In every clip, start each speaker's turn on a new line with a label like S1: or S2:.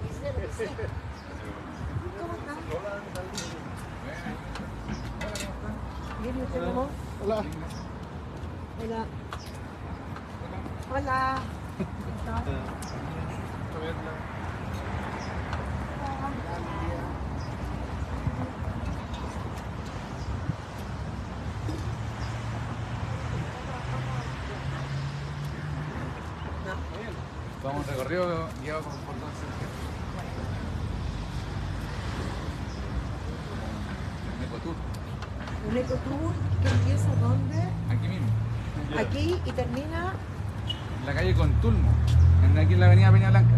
S1: ¿Cómo están? Bien, ¿y usted cómo?
S2: Hola.
S1: Hola. Hola. ¿Cómo estás?
S3: Vamos recorrido guiado por Don Sergio. Un ecotour.
S1: Un ecotour que empieza ¿dónde?
S3: Aquí mismo.
S1: Aquí y termina.
S3: En la calle Contulmo. Aquí en la avenida Peña Blanca.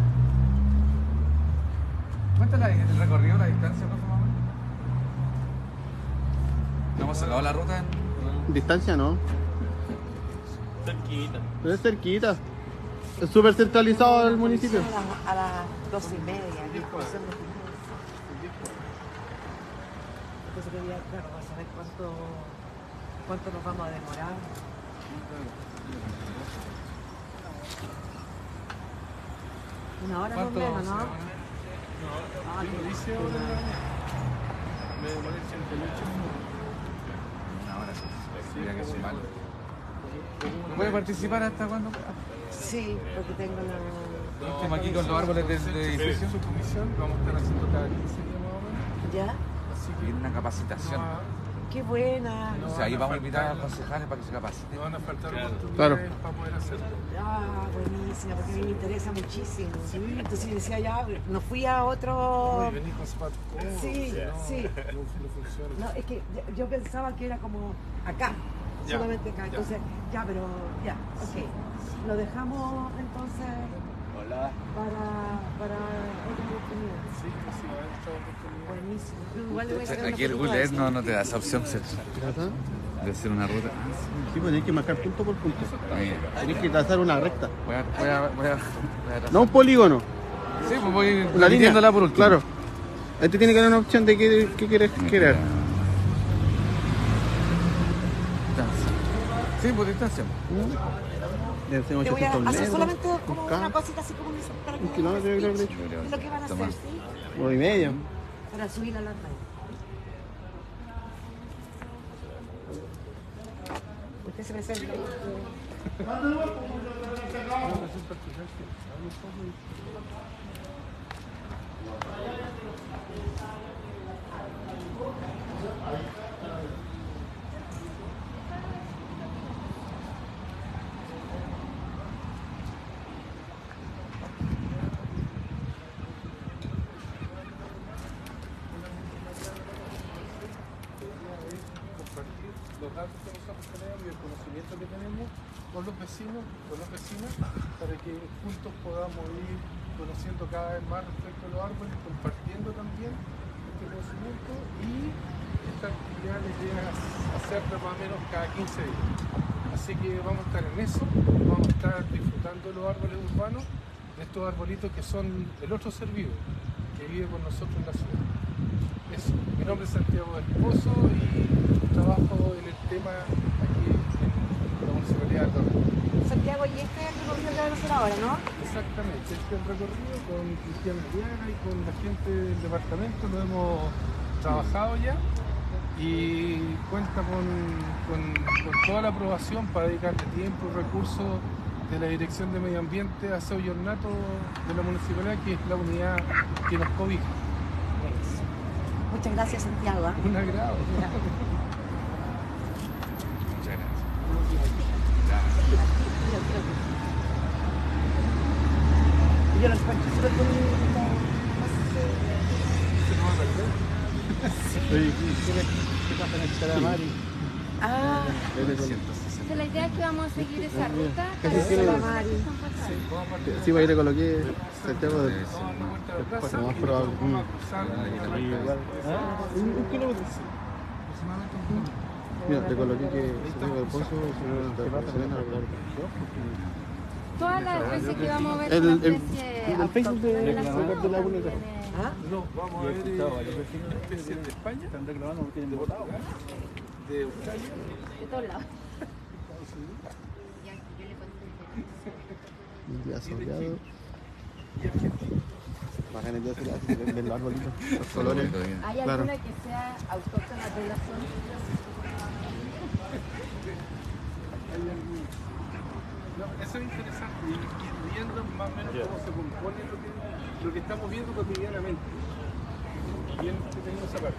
S3: ¿Cuánto es el recorrido, la distancia, más o menos? ¿No hemos sacado la ruta?
S2: Distancia no.
S4: Cerquita.
S2: Pero es cerquita. Es súper centralizado el municipio.
S1: A las 12:30. Disposición de Entonces quería, claro, para saber cuánto nos vamos a demorar. Una hora más o menos, ¿no? Ah, qué
S4: Dice ahora me demoré 108 minutos.
S3: Una hora. Mira que soy malo. ¿Puede participar hasta cuándo?
S1: sí, porque tengo la...
S3: Estamos aquí con los árboles de edificio.
S4: Su comisión vamos a estar haciendo cada 15 días más o menos.
S1: ¿Ya?
S4: Así
S3: Y una capacitación.
S1: ¡Qué buena!
S3: O sea, ahí vamos a invitar a los concejales para que se capaciten.
S4: no van a faltar oportunidades
S2: Claro.
S4: para poder hacerlo.
S1: Ah, buenísima, porque a mí me interesa muchísimo. Entonces yo decía, ya, no fui a otro...
S4: Y venís con zapatos cómodos.
S1: Sí,
S4: no,
S1: sí.
S4: No funciona.
S1: No, es que yo pensaba que era como acá,
S4: Ya,
S1: solamente acá.
S4: ya.
S1: Entonces, ya, pero ya, ok. Lo dejamos entonces
S4: Hola.
S1: para otra oportunidad.
S4: Sí, sí, va a haber esta oportunidad.
S1: Buenísimo. Yo igual le voy a sacar
S3: Aquí el
S1: una
S3: Google
S1: fotito a
S3: Earth no te da esa opción de hacer una ruta.
S2: Sí, pues tienes que marcar punto por punto.
S3: Ahí.
S2: Tienes que trazar una recta.
S3: Voy a trazar.
S2: No un polígono.
S3: Sí, pues voy
S2: Una línea.
S3: repitiéndola por último.
S2: Claro. Ahí te tiene que dar una opción de qué quieres querer.
S3: Distancia. Sí, pues distancia.
S2: Le hacemos
S1: Te voy a
S2: 800
S1: hacer
S2: metros,
S1: solamente como
S2: un K,
S1: una cosita así como para que
S2: un kilómetro, yo creo que
S1: speech de lo que van a
S3: Toma.
S1: hacer, ¿sí?
S2: 1,5.
S1: Para subir la alarma. Usted se presenta.
S4: Compartir los datos que nosotros tenemos y el conocimiento que tenemos con los vecinos, con las vecinas, para que juntos podamos ir conociendo cada vez más respecto a los árboles, compartiendo también este conocimiento, y esta actividad la idea es hacerla más o menos cada 15 días. Así que vamos a estar en eso, vamos a estar disfrutando de los árboles urbanos, de estos arbolitos que son el otro ser vivo que vive con nosotros en la ciudad. Eso. Mi nombre es Santiago del Pozo y trabajo en el tema aquí en la Municipalidad de Torre.
S1: Santiago, y este es el recorrido que van a hacer ahora, ¿no?
S4: Exactamente, este es el recorrido con Cristian Mediana y con la gente del departamento, lo hemos trabajado ya y cuenta con toda la aprobación para dedicarle tiempo y recursos de la Dirección de Medio Ambiente, Aseo y Ornato de la Municipalidad, que es la unidad que nos cobija.
S1: Muchas gracias, Santiago. ¿eh?
S4: Un agrado.
S3: Muchas gracias.
S1: Yo lo encuentro súper bonito. Ah,
S5: Entonces, la idea es que vamos a seguir esa ruta.
S2: Casi
S5: para
S2: tiene-
S5: las personas que están pasando.
S2: Sí, pues ahí le coloqué Santiago del...
S4: Vamos a dar una vuelta a la plaza
S2: Lo más
S4: y
S2: probable.
S4: vamos a cruzar
S2: Un kilómetro.
S4: aproximadamente un kilómetro.
S2: Mira, le coloqué que Santiago del Pozo, señor de Serena,
S5: Todas las veces que vamos a ver
S2: El-
S5: una
S2: el-
S5: especie
S2: el Facebook de
S5: autóctona
S2: la
S5: zona
S2: de la
S5: también
S2: Única.
S5: es-
S1: ¿ah?
S4: No, vamos a ver especies de España,
S2: Están reclamando porque tienen votado.
S4: de Australia,
S5: de todos lados.
S4: Estados Unidos
S5: Ya, yo le conté.
S2: Un día soleado.
S4: y Argentina.
S2: Bajan el día de ver los arbolitos, los colores.
S5: ¿Hay
S2: Claro.
S5: alguna que sea autóctona de la zona?
S4: No, eso es interesante, ir viendo más o menos cómo se compone lo que estamos viendo cotidianamente. Bien entretenido esa parte.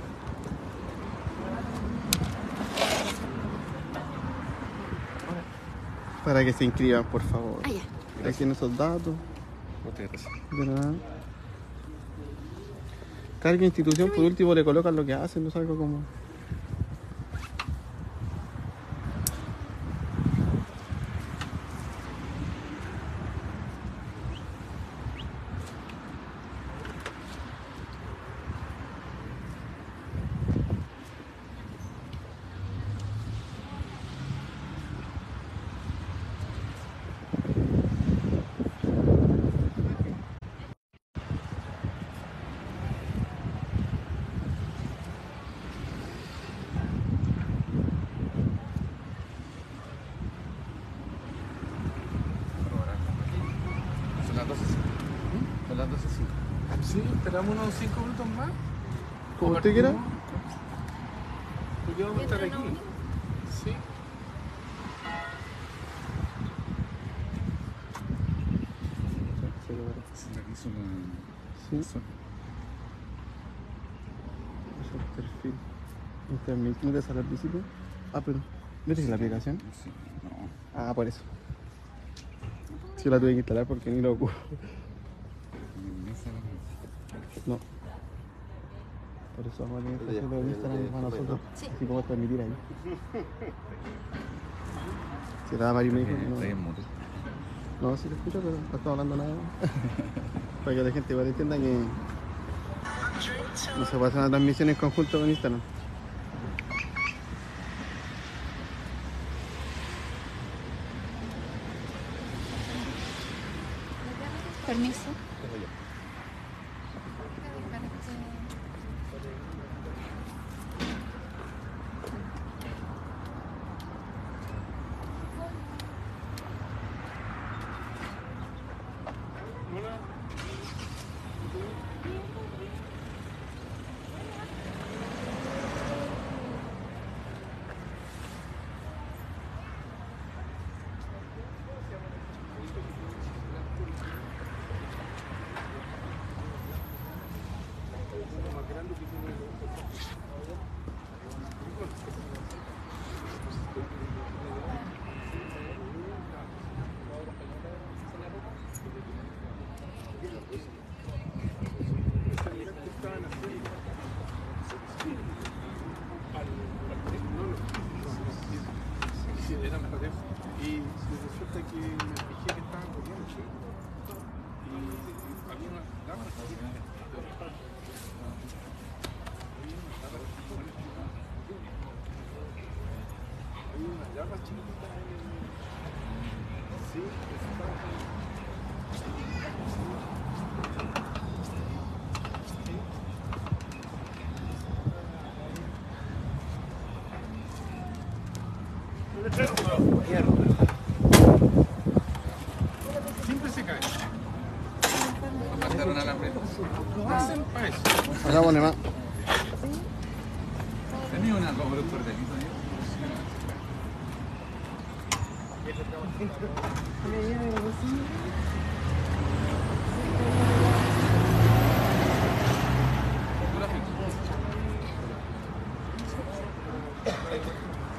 S2: Para que se inscriban, por favor.
S5: Ah, ya.
S2: Ahí tienen esos datos.
S3: Muchas gracias.
S2: De nada. Cada institución, por último, le colocan lo que hacen, no es algo como...
S3: Son las 12:05. Son las 12:05.
S4: Sí, esperamos unos 5 minutos más.
S2: Como usted quiera.
S4: Porque vamos a estar aquí. Sí.
S3: Aquí son
S2: Sí.
S3: las...
S2: Ese es el perfil. ¿No te sale al principio? Ah, pero... ¿No tienes la aplicación?
S3: Sí, no.
S2: Ah, por eso. Sí, la tuve que instalar porque ni lo ocupo. No. Por eso vamos a tener que hacerlo en Instagram para nosotros.
S5: Sí.
S2: Así como transmitir ahí. Si la Mari me dijo que
S3: Está
S2: no.
S3: en muto.
S2: No, sí te escucho, pero no estamos hablando nada. Para que la gente igual entienda que no se pasan las transmisiones en conjunto con Instagram.
S5: Permiso.
S4: Sí, eran parejos. Y resulta que me fijé que estaban corriendo. Y había una damas había una llama chiquita en el... Sí, siempre se cae.
S3: Nos mandaron a la frente.
S4: Lo hacen para eso.
S2: Acá pone más.
S3: Tenía una como de cordelito ahí.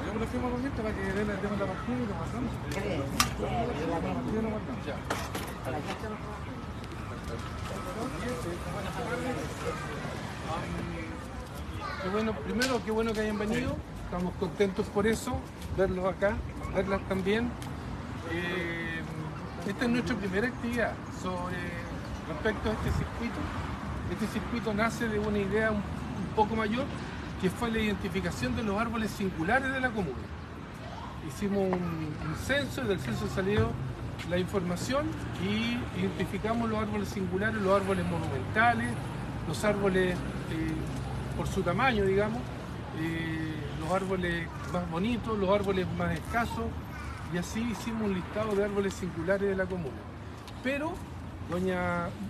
S3: Yo me lo fuimos con esto para que demos la partida y lo pasamos. La partida lo guardamos. Ya.
S4: Qué bueno, primero, qué bueno que hayan venido. Estamos contentos por eso, verlos acá, verlas también. Esta es nuestra primera actividad respecto a este circuito. Este circuito nace de una idea un poco mayor, que fue la identificación de los árboles singulares de la comuna. Hicimos un censo y del censo salió la información y identificamos los árboles singulares, los árboles monumentales, los árboles por su tamaño, digamos, los árboles más bonitos, los árboles más escasos, y así hicimos un listado de árboles singulares de la comuna. Pero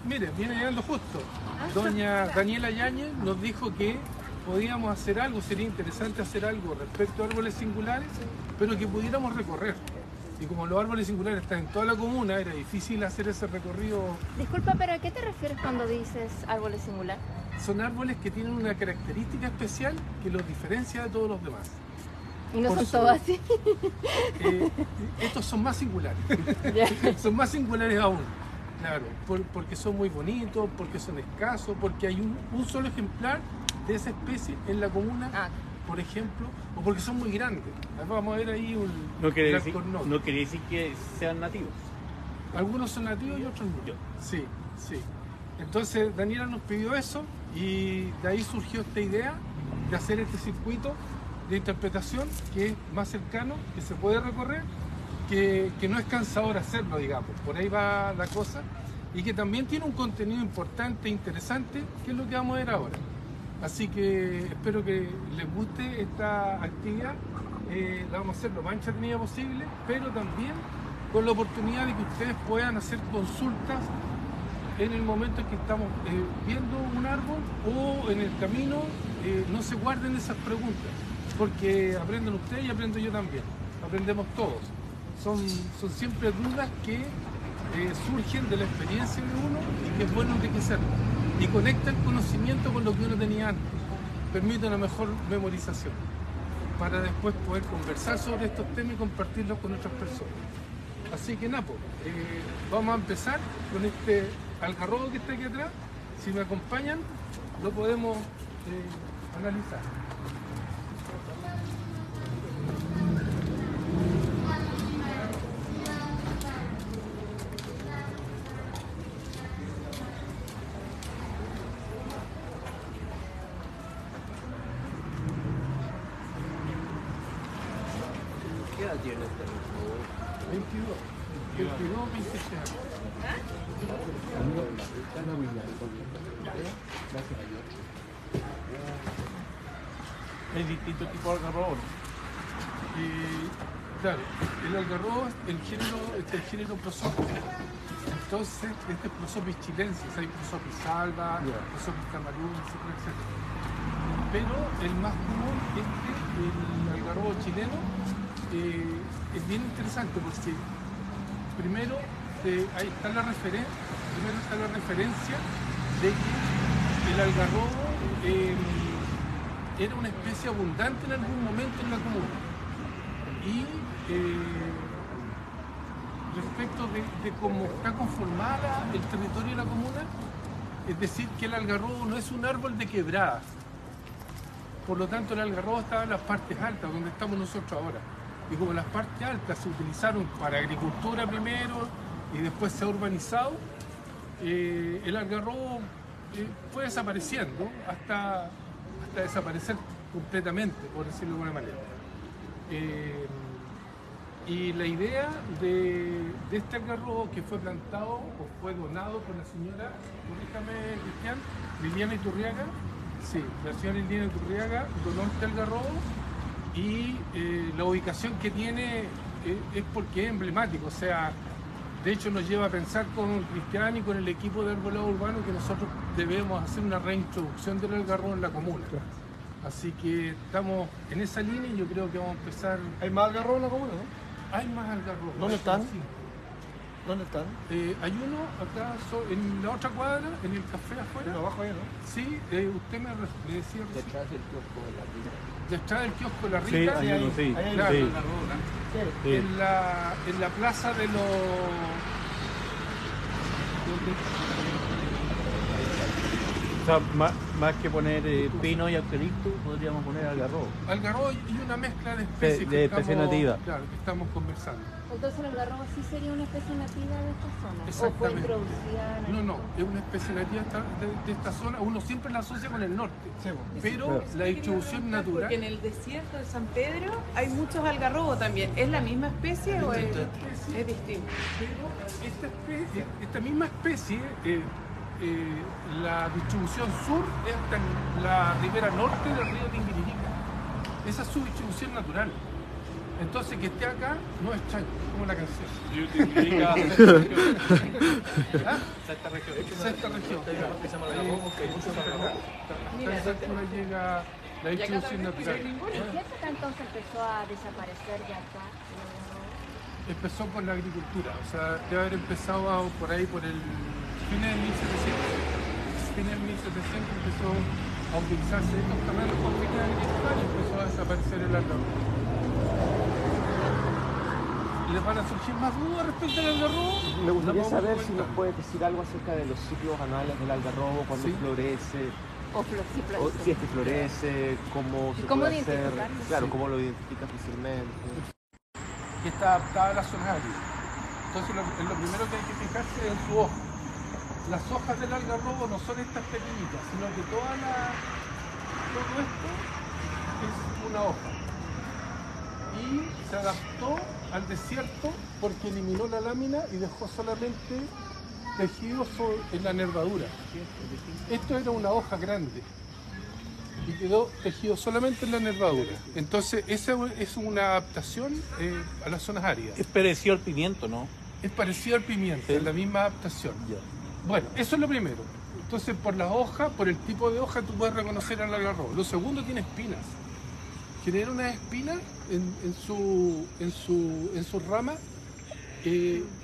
S4: Mire, viene llegando justo.
S5: Ah,
S4: Doña Daniela Yáñez nos dijo que podíamos hacer algo, sería interesante hacer algo respecto a árboles singulares, pero que pudiéramos recorrer. Y como los árboles singulares están en toda la comuna, era difícil hacer ese recorrido.
S5: Disculpa, pero ¿a qué te refieres cuando dices árboles singular?
S4: Son árboles que tienen una característica especial que los diferencia de todos los demás.
S5: Y no
S4: Por
S5: son
S4: su-
S5: todos así.
S4: Estos son más singulares,
S5: Ya.
S4: son más singulares aún, claro, porque son muy bonitos, porque son escasos, porque hay un solo ejemplar de esa especie en la comuna,
S5: Ah.
S4: por ejemplo, o porque son muy grandes. Vamos a ver ahí un
S6: No quiere
S4: un
S6: decir,
S4: alcornoque.
S6: no quiere decir que sean nativos.
S4: Algunos son nativos y otros no. Sí, sí. Entonces Daniela nos pidió eso y de ahí surgió esta idea de hacer este circuito de interpretación que es más cercano, que se puede recorrer, que no es cansador hacerlo, digamos. Por ahí va la cosa. Y que también tiene un contenido importante e interesante, que es lo que vamos a ver ahora. Así que espero que les guste esta actividad. La vamos a hacer lo más entretenida posible, pero también con la oportunidad de que ustedes puedan hacer consultas en el momento en que estamos viendo un árbol o en el camino. No se guarden esas preguntas, porque aprenden ustedes y aprendo yo también. Aprendemos todos. Son siempre dudas que surgen de la experiencia de uno y que es bueno enriquecerlo. Y conecta el conocimiento con lo que uno tenía antes. Permite una mejor memorización para después poder conversar sobre estos temas y compartirlos con otras personas. Así que Napo, vamos a empezar con este algarrobo que está aquí atrás. Si me acompañan, lo podemos analizar.
S6: ¿Qué edad tiene este árbol?
S4: 22, 23 años.
S6: Es distinto tipo de algarrobo.
S4: Claro, el algarrobo, el género Prosopis. Entonces, este es Prosopis chilensis, hay Prosopis salva, Prosopis camarús, etc. Pero el más común, el algarrobo chileno, es bien interesante porque primero ahí está la referencia de que el algarrobo era una especie abundante en algún momento en la comuna. Y respecto de cómo está conformada el territorio de la comuna, es decir, que el algarrobo no es un árbol de quebrada. Por lo tanto, el algarrobo estaba en las partes altas, donde estamos nosotros ahora. Y como las partes altas se utilizaron para agricultura primero y después se ha urbanizado, el algarrobo fue desapareciendo hasta desaparecer completamente, por decirlo de alguna manera. Y la idea de este algarrobo que fue plantado o fue donado por la señora, corríjame Cristian, Liliana Iturriaga, sí, la señora Liliana Iturriaga donó este algarrobo y la ubicación que tiene es porque es emblemático, o sea, de hecho nos lleva a pensar con Cristian y con el equipo de arbolado urbano que nosotros debemos hacer una reintroducción del algarrobo en la comuna. Así que estamos en esa línea y yo creo que vamos a empezar.
S2: ¿Hay más algarrobo en la comuna, no?
S4: Hay más algarrobos.
S2: ¿Dónde están?
S4: Sí.
S2: ¿Dónde están?
S4: Hay uno acá en la otra cuadra, en el café afuera.
S2: Uno abajo ahí, ¿no?
S4: Sí, usted me decía recién.
S6: Detrás del kiosco de la Rita.
S4: Detrás del kiosco de la
S6: Sí,
S4: Rita.
S6: hay uno, sí.
S2: Ahí hay
S4: Claro,
S6: Sí. Sí.
S4: en la plaza de los.
S6: O sea, más que poner pino y eucalipto, podríamos poner algarrobo.
S4: Algarrobo y una mezcla de especies.
S6: De especie nativa.
S4: Claro, que estamos conversando.
S5: Entonces el algarrobo sí sería una especie nativa de esta zona. ¿O fue
S4: Exactamente.
S5: introducida en el
S4: No, es una especie nativa de esta zona. Uno siempre la asocia con el norte.
S2: Sí, pues.
S4: Pero la distribución natural.
S7: Porque en el desierto de San Pedro hay muchos algarrobos también. ¿Es la misma especie o es distinto?
S4: Pero esta misma especie, la distribución sur es hasta en la ribera norte del río Tinguiririca. Esa es su distribución natural. Entonces que esté acá no es chancho, como la canción. ¿Ah? Sexta región. Mira, llega la distribución natural.
S5: ¿En qué época entonces empezó a desaparecer ya acá?
S4: Empezó por la agricultura, o sea, debe haber empezado por ahí por el fines de 1700. Fines de 1700 empezó a utilizarse estos terrenos con pequeña agricultura y empezó a desaparecer el algarrobo. ¿Les van a surgir más dudas respecto al algarrobo?
S8: Me gustaría saber si nos puede decir algo acerca de los ciclos anuales del algarrobo, cuándo florece, si es que florece, cómo se puede hacer, claro, cómo lo identifica fácilmente.
S4: Que está adaptada a las zonas áridas. Entonces lo primero que hay que fijarse es en su hoja. Las hojas del algarrobo no son estas pequeñitas, sino que todo esto es una hoja. Y se adaptó al desierto porque eliminó la lámina y dejó solamente tejidos en la nervadura. Esto era una hoja grande y quedó tejido solamente en la nervadura. Entonces esa es una adaptación a las zonas áridas.
S6: Es parecido al pimiento, ¿no?
S4: Es parecido al pimiento, es la misma adaptación. Bueno, eso es lo primero. Entonces por las hojas, por el tipo de hoja tú puedes reconocer al algarrobo. Lo segundo, tiene espinas. Genera unas espinas en su rama.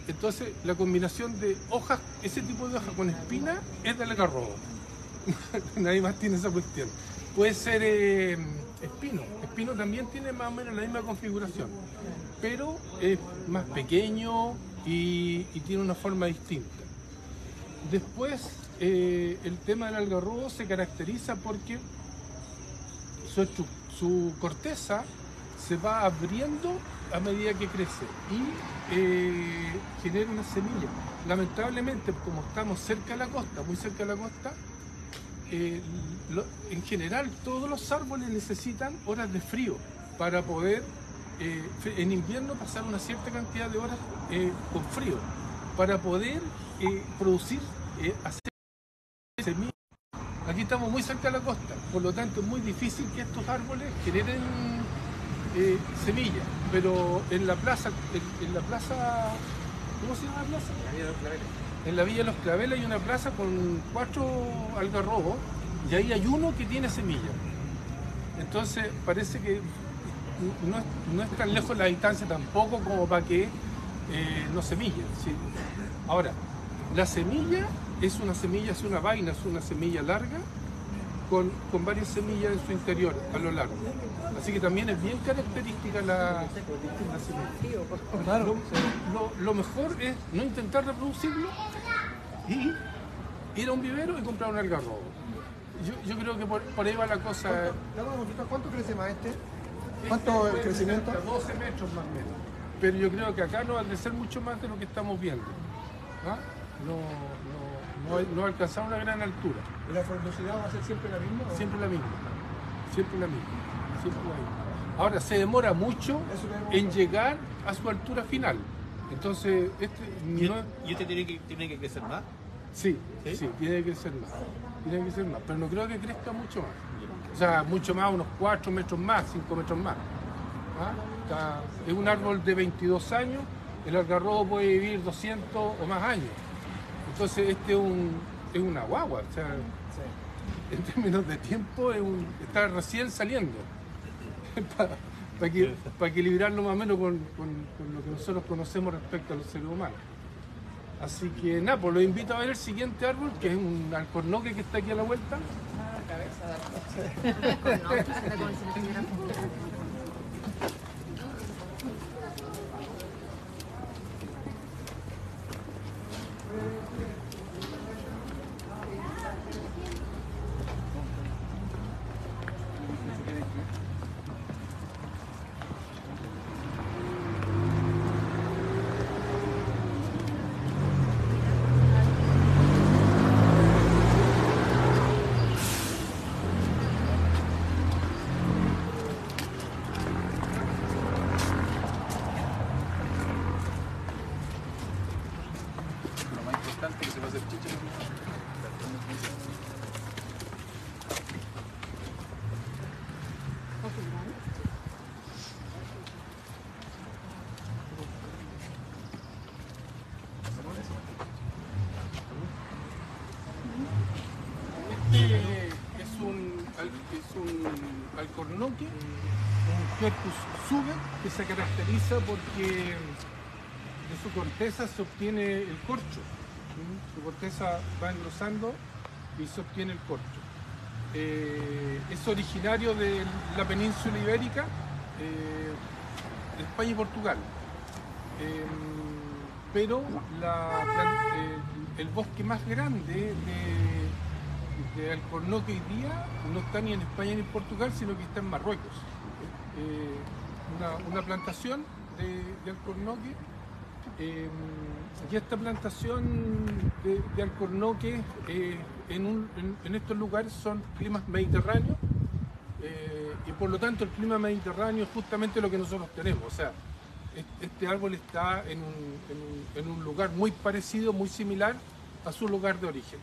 S4: Entonces la combinación de hojas, ese tipo de hoja con espinas es del algarrobo. Nadie más tiene esa cuestión. Puede ser espino. Espino también tiene más o menos la misma configuración, pero es más pequeño y tiene una forma distinta. Después, el tema del algarrobo se caracteriza porque su corteza se va abriendo a medida que crece y genera una semilla. Lamentablemente, como estamos cerca de la costa, muy cerca de la costa, en general todos los árboles necesitan horas de frío para poder en invierno pasar una cierta cantidad de horas con frío para poder producir, hacer semillas. Aquí estamos muy cerca de la costa, por lo tanto es muy difícil que estos árboles generen semillas, pero en la plaza, ¿cómo se llama la plaza? En la Villa de los Claveles hay una plaza con 4 algarrobos y ahí hay uno que tiene semilla. Entonces parece que no es tan lejos la distancia tampoco como para que no semillen. ¿Sí? Ahora, la semilla es una vaina, es una semilla larga con varias semillas en su interior a lo largo. Así que también es bien característica la semilla. Lo mejor es no intentar reproducirlo y ir a un vivero y comprar un algarrobo. Yo creo que por ahí va la cosa.
S3: ¿Cuánto crece más este? ¿Cuánto el crecimiento?
S4: 12 metros más o menos. Pero yo creo que acá no va a crecer mucho más de lo que estamos viendo. ¿Ah? No alcanzar una gran altura.
S3: ¿Y la frondosidad va a ser siempre la misma? ¿O?
S4: Siempre la misma. Siempre la misma. Siempre la misma. Ahora, se demora mucho en llegar a su altura final. Entonces,
S6: ¿Y este tiene que crecer más?
S4: Sí, tiene que crecer más. Tiene que crecer más, pero no creo que crezca mucho más. O sea, mucho más, unos 4 metros más, 5 metros más. ¿Ah? Es un árbol de 22 años, el algarrobo puede vivir 200 o más años. Entonces este es una guagua, o sea, en términos de tiempo está recién saliendo. Para equilibrarlo más o menos con lo que nosotros conocemos respecto a los seres humanos. Así que nada, pues los invito a ver el siguiente árbol, que es un alcornoque que está aquí a la vuelta. alcornoque, un Quercus suber, que se caracteriza porque de su corteza se obtiene el corcho. Su corteza va engrosando y se obtiene el corcho. Es originario de la península ibérica, de España y Portugal. Pero el bosque más grande de alcornoque hoy día no está ni en España ni en Portugal, sino que está en Marruecos. Una plantación de alcornoque, y esta plantación de alcornoque en estos lugares son climas mediterráneos, y por lo tanto el clima mediterráneo es justamente lo que nosotros tenemos. O sea, este árbol está en un lugar muy parecido, muy similar a su lugar de origen.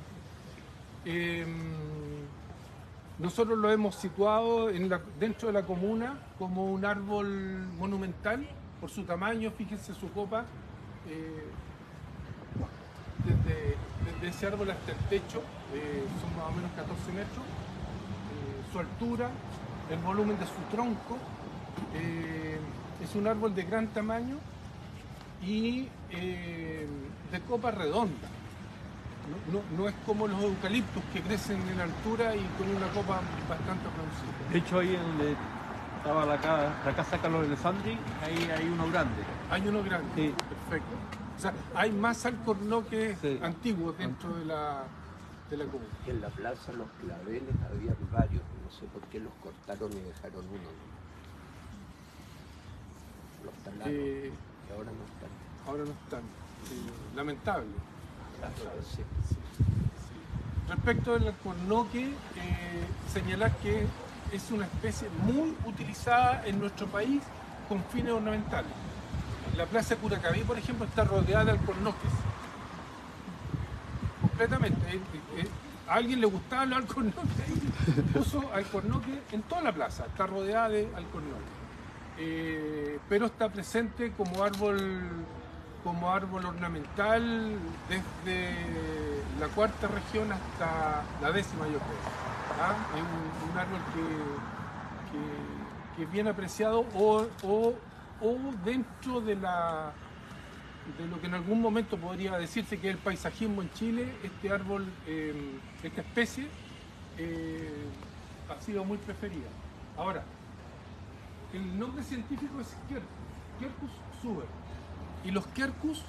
S4: Nosotros lo hemos situado dentro de la comuna como un árbol monumental por su tamaño. Fíjense su copa, desde ese árbol hasta el techo, son más o menos 14 metros, su altura, el volumen de su tronco. Es un árbol de gran tamaño y de copa redonda. No es como los eucaliptos que crecen en altura y con una copa bastante reducida.
S6: De hecho, ahí donde estaba la casa Carlos Alessandri, ahí hay uno grande.
S4: Hay uno grande,
S6: sí.
S4: Perfecto. O sea, hay más alcornoques antiguos dentro de la comuna.
S9: En la plaza Los Claveles había varios, no sé por qué los cortaron y dejaron uno. Los talaron, y ahora no están.
S4: Ahora no están. Lamentable.
S9: Claro, sí.
S4: Respecto del alcornoque, señalar que es una especie muy utilizada en nuestro país con fines ornamentales. La plaza Curacaví, por ejemplo, está rodeada de alcornoques. Completamente. A alguien le gustaban los alcornoques, puso alcornoque en toda la plaza, está rodeada de alcornoques. Pero está presente como árbol ornamental desde la cuarta región hasta la 10ª, yo creo. Es un árbol que es bien apreciado o dentro de lo que en algún momento podría decirse que es el paisajismo en Chile. Este árbol, esta especie, ha sido muy preferida. Ahora, el nombre científico es Quercus suber. Y los Quercus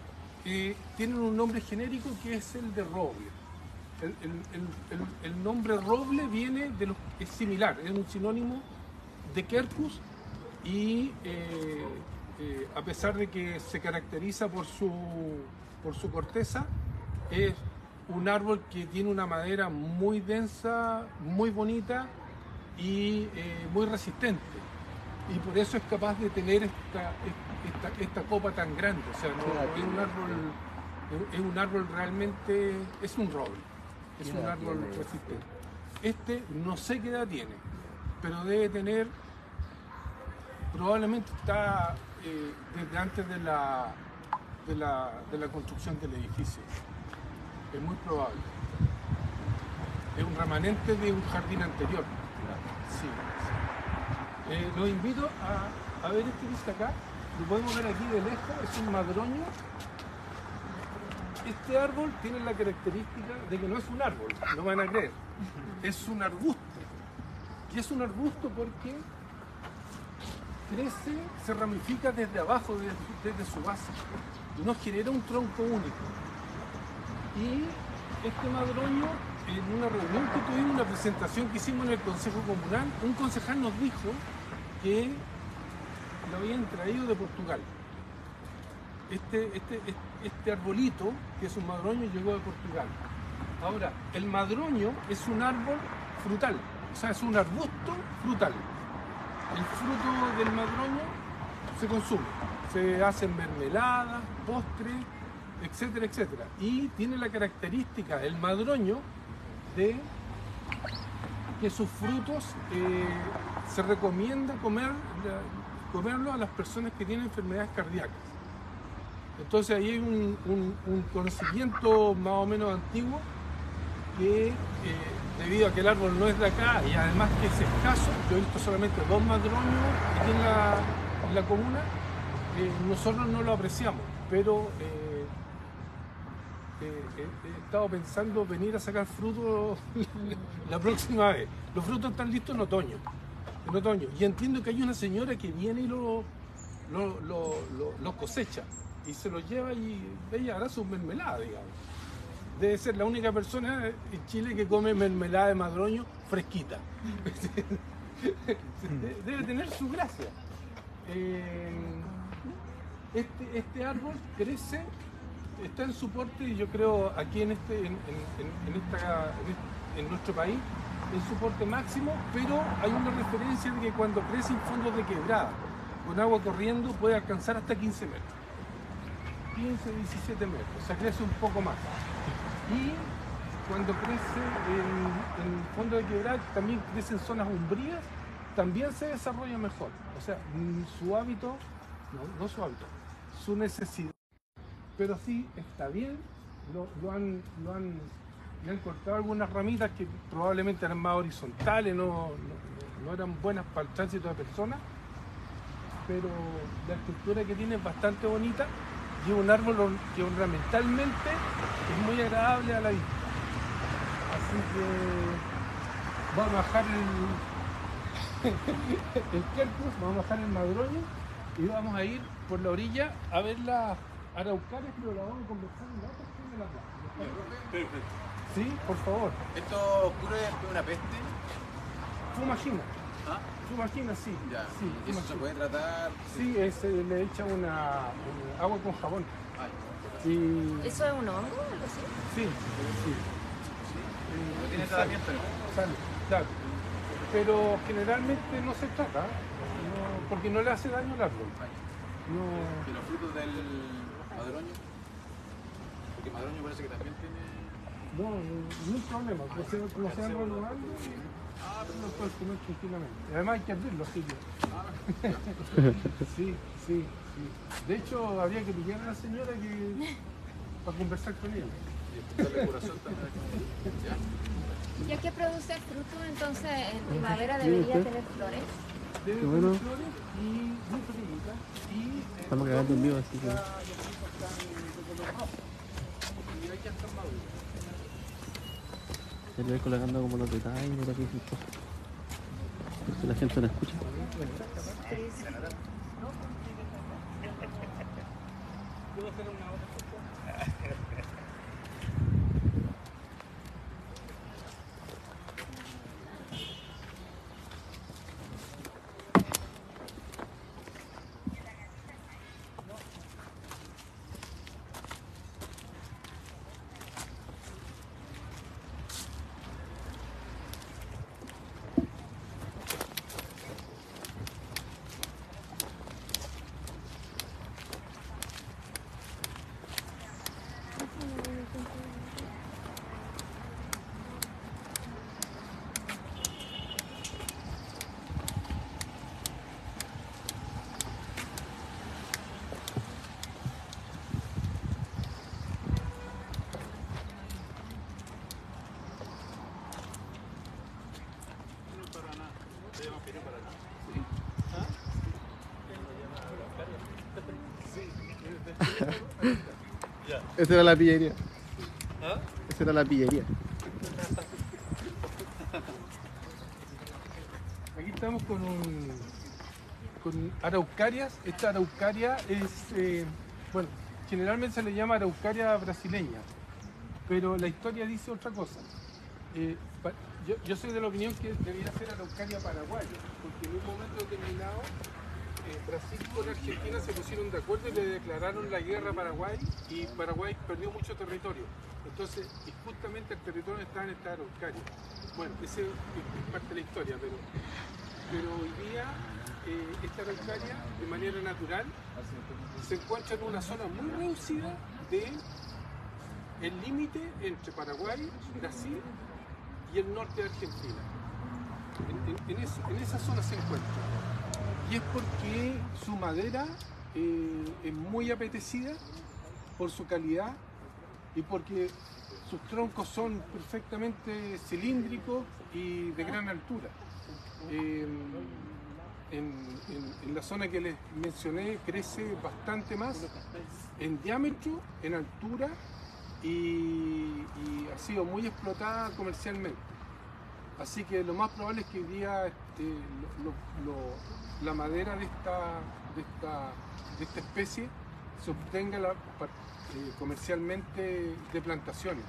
S4: tienen un nombre genérico que es el de roble. El nombre roble viene es similar, es un sinónimo de Quercus y a pesar de que se caracteriza por su corteza, es un árbol que tiene una madera muy densa, muy bonita y muy resistente. Y por eso es capaz de tener esta copa tan grande. O sea, es un árbol realmente, es un roble, es un árbol resistente. Este no sé qué edad tiene, pero debe tener, probablemente está desde antes de la construcción del edificio. Es muy probable. Es un remanente de un jardín anterior. Sí. Los invito a ver este que está acá. Lo podemos ver aquí de lejos, es un madroño. Este árbol tiene la característica de que no es un árbol, no van a creer. Es un arbusto. Y es un arbusto porque crece, se ramifica desde abajo, desde su base. Y nos genera un tronco único. Y este madroño, en una reunión que tuvimos, una presentación que hicimos en el Consejo Comunal, un concejal nos dijo que lo habían traído de Portugal. Este arbolito, que es un madroño, llegó de Portugal. Ahora, el madroño es un árbol frutal, o sea, es un arbusto frutal. El fruto del madroño se consume, se hacen mermeladas, postres, etcétera, etcétera. Y tiene la característica, el madroño, de que sus frutos se recomienda comerlo a las personas que tienen enfermedades cardíacas. Entonces ahí hay un conocimiento más o menos antiguo que debido a que el árbol no es de acá y además que es escaso, yo he visto solamente 2 madroños aquí en la comuna, nosotros no lo apreciamos, pero he estado pensando venir a sacar frutos la próxima vez. Los frutos están listos en otoño, y entiendo que hay una señora que viene y los cosecha y se los lleva y ella hará sus mermeladas, digamos. Debe ser la única persona en Chile que come mermelada de madroño fresquita. Debe tener su gracia. Este árbol crece, está en su porte, y yo creo aquí en nuestro país, en su porte máximo, pero hay una referencia de que cuando crece en fondos de quebrada, con agua corriendo, puede alcanzar hasta 15 metros. 15, 17 metros, o sea, crece un poco más. Y cuando crece en fondo de quebrada, también crece en zonas umbrías, también se desarrolla mejor. O sea, su hábito, no su hábito, su necesidad, pero sí está bien, le han cortado algunas ramitas que probablemente eran más horizontales, no eran buenas para el tránsito de personas, pero la estructura que tiene es bastante bonita. Y un árbol que ornamentalmente es muy agradable a la vista. Así que vamos a bajar el quercus, vamos a bajar el madroño y vamos a ir por la orilla a ver las araucarias, pero la vamos a conversar en la otra esquina de la plaza.
S3: Perfecto.
S4: Sí, por favor.
S3: ¿Esto ocurre de una peste?
S4: Fumagina.
S3: ¿Ah?
S4: Fumagina, sí.
S3: Ya.
S4: Sí,
S3: ¿Y eso se puede tratar?
S4: Sí, le echa una agua con jabón.
S3: Ay,
S4: Y...
S5: ¿Eso es un hongo o algo así?
S4: Sí.
S3: ¿no tiene tratamiento?
S4: Sale, claro. Pero generalmente no se trata, porque no le hace daño al árbol.
S3: ¿Y los frutos del madroño? Porque madroño parece que también tiene...
S4: No, no hay problema, como se van rodando, lo puedes comer tranquilamente. Además hay que abrirlo, así que... Sí. De hecho, habría que pillar a la señora para conversar con ella.
S5: Ya que produce fruto, entonces en primavera debería tener flores.
S4: Debe tener flores y muy pequeñitas.
S2: Estamos cagando en vivo, así que... Ya le voy colocando como los detalles, por aquí, porque la gente no escucha. Esa era la pillería.
S3: ¿Ah?
S2: Esa era la pillería.
S4: Aquí estamos con araucarias. Esta araucaria es, bueno, generalmente se le llama araucaria brasileña, pero la historia dice otra cosa. Yo soy de la opinión que debería ser araucaria paraguaya, porque en un momento determinado Brasil con Argentina se pusieron de acuerdo y le declararon la guerra a Paraguay, y Paraguay perdió mucho territorio. Entonces, y justamente el territorio estaba en esta araucaria. Bueno, esa es parte de la historia, pero hoy día esta araucaria, de manera natural, se encuentra en una zona muy reducida del límite entre Paraguay, Brasil y el norte de Argentina. En esa zona se encuentra. Y es porque su madera es muy apetecida por su calidad y porque sus troncos son perfectamente cilíndricos y de gran altura. En la zona que les mencioné crece bastante más en diámetro, en altura y ha sido muy explotada comercialmente. Así que lo más probable es que hoy día la madera de esta especie se obtenga comercialmente de plantaciones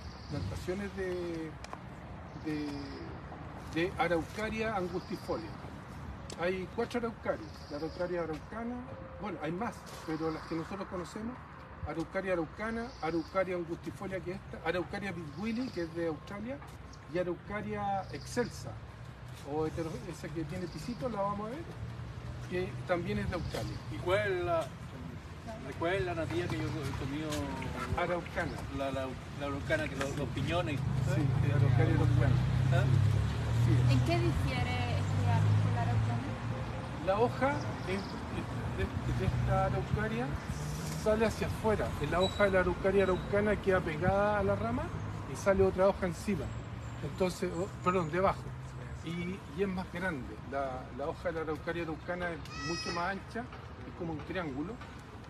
S4: de Araucaria angustifolia. Hay 4 araucarias, la Araucaria araucana, bueno, hay más, pero las que nosotros conocemos, Araucaria araucana, Araucaria angustifolia, que es esta, Araucaria bidwilli, que es de Australia, y Araucaria excelsa, o esa que tiene pisito, la vamos a ver, que también es de Australia.
S6: ¿Y cuál es la natilla que yo he comido?
S4: Araucana.
S6: La araucana, que los piñones.
S4: Sí, la Araucaria araucana.
S6: ¿Ah?
S4: Sí.
S5: ¿En qué difiere este árbol con la araucana?
S4: La hoja de esta araucaria sale hacia afuera. En la hoja de la Araucaria araucana queda pegada a la rama y sale otra hoja encima. Entonces, perdón, debajo. Y es más grande. La hoja de la Araucaria araucana es mucho más ancha, es como un triángulo.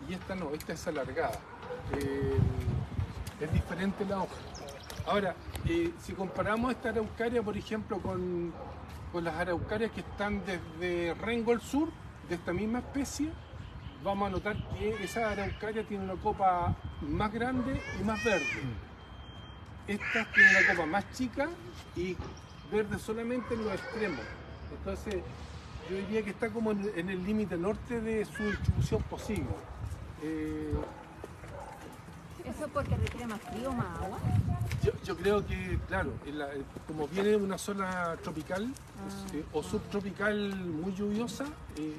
S4: Y esta no, esta es alargada. Es diferente la hoja. Ahora, si comparamos esta araucaria, por ejemplo, con las araucarias que están desde Rengo al sur, de esta misma especie, vamos a notar que esa araucaria tiene una copa más grande y más verde. Esta tiene una copa más chica y verde solamente en los extremos. Entonces, yo diría que está como en el límite norte de su distribución posible.
S5: ¿Eso porque requiere más frío, más agua?
S4: Yo creo que, claro, como viene de una zona tropical o subtropical muy lluviosa,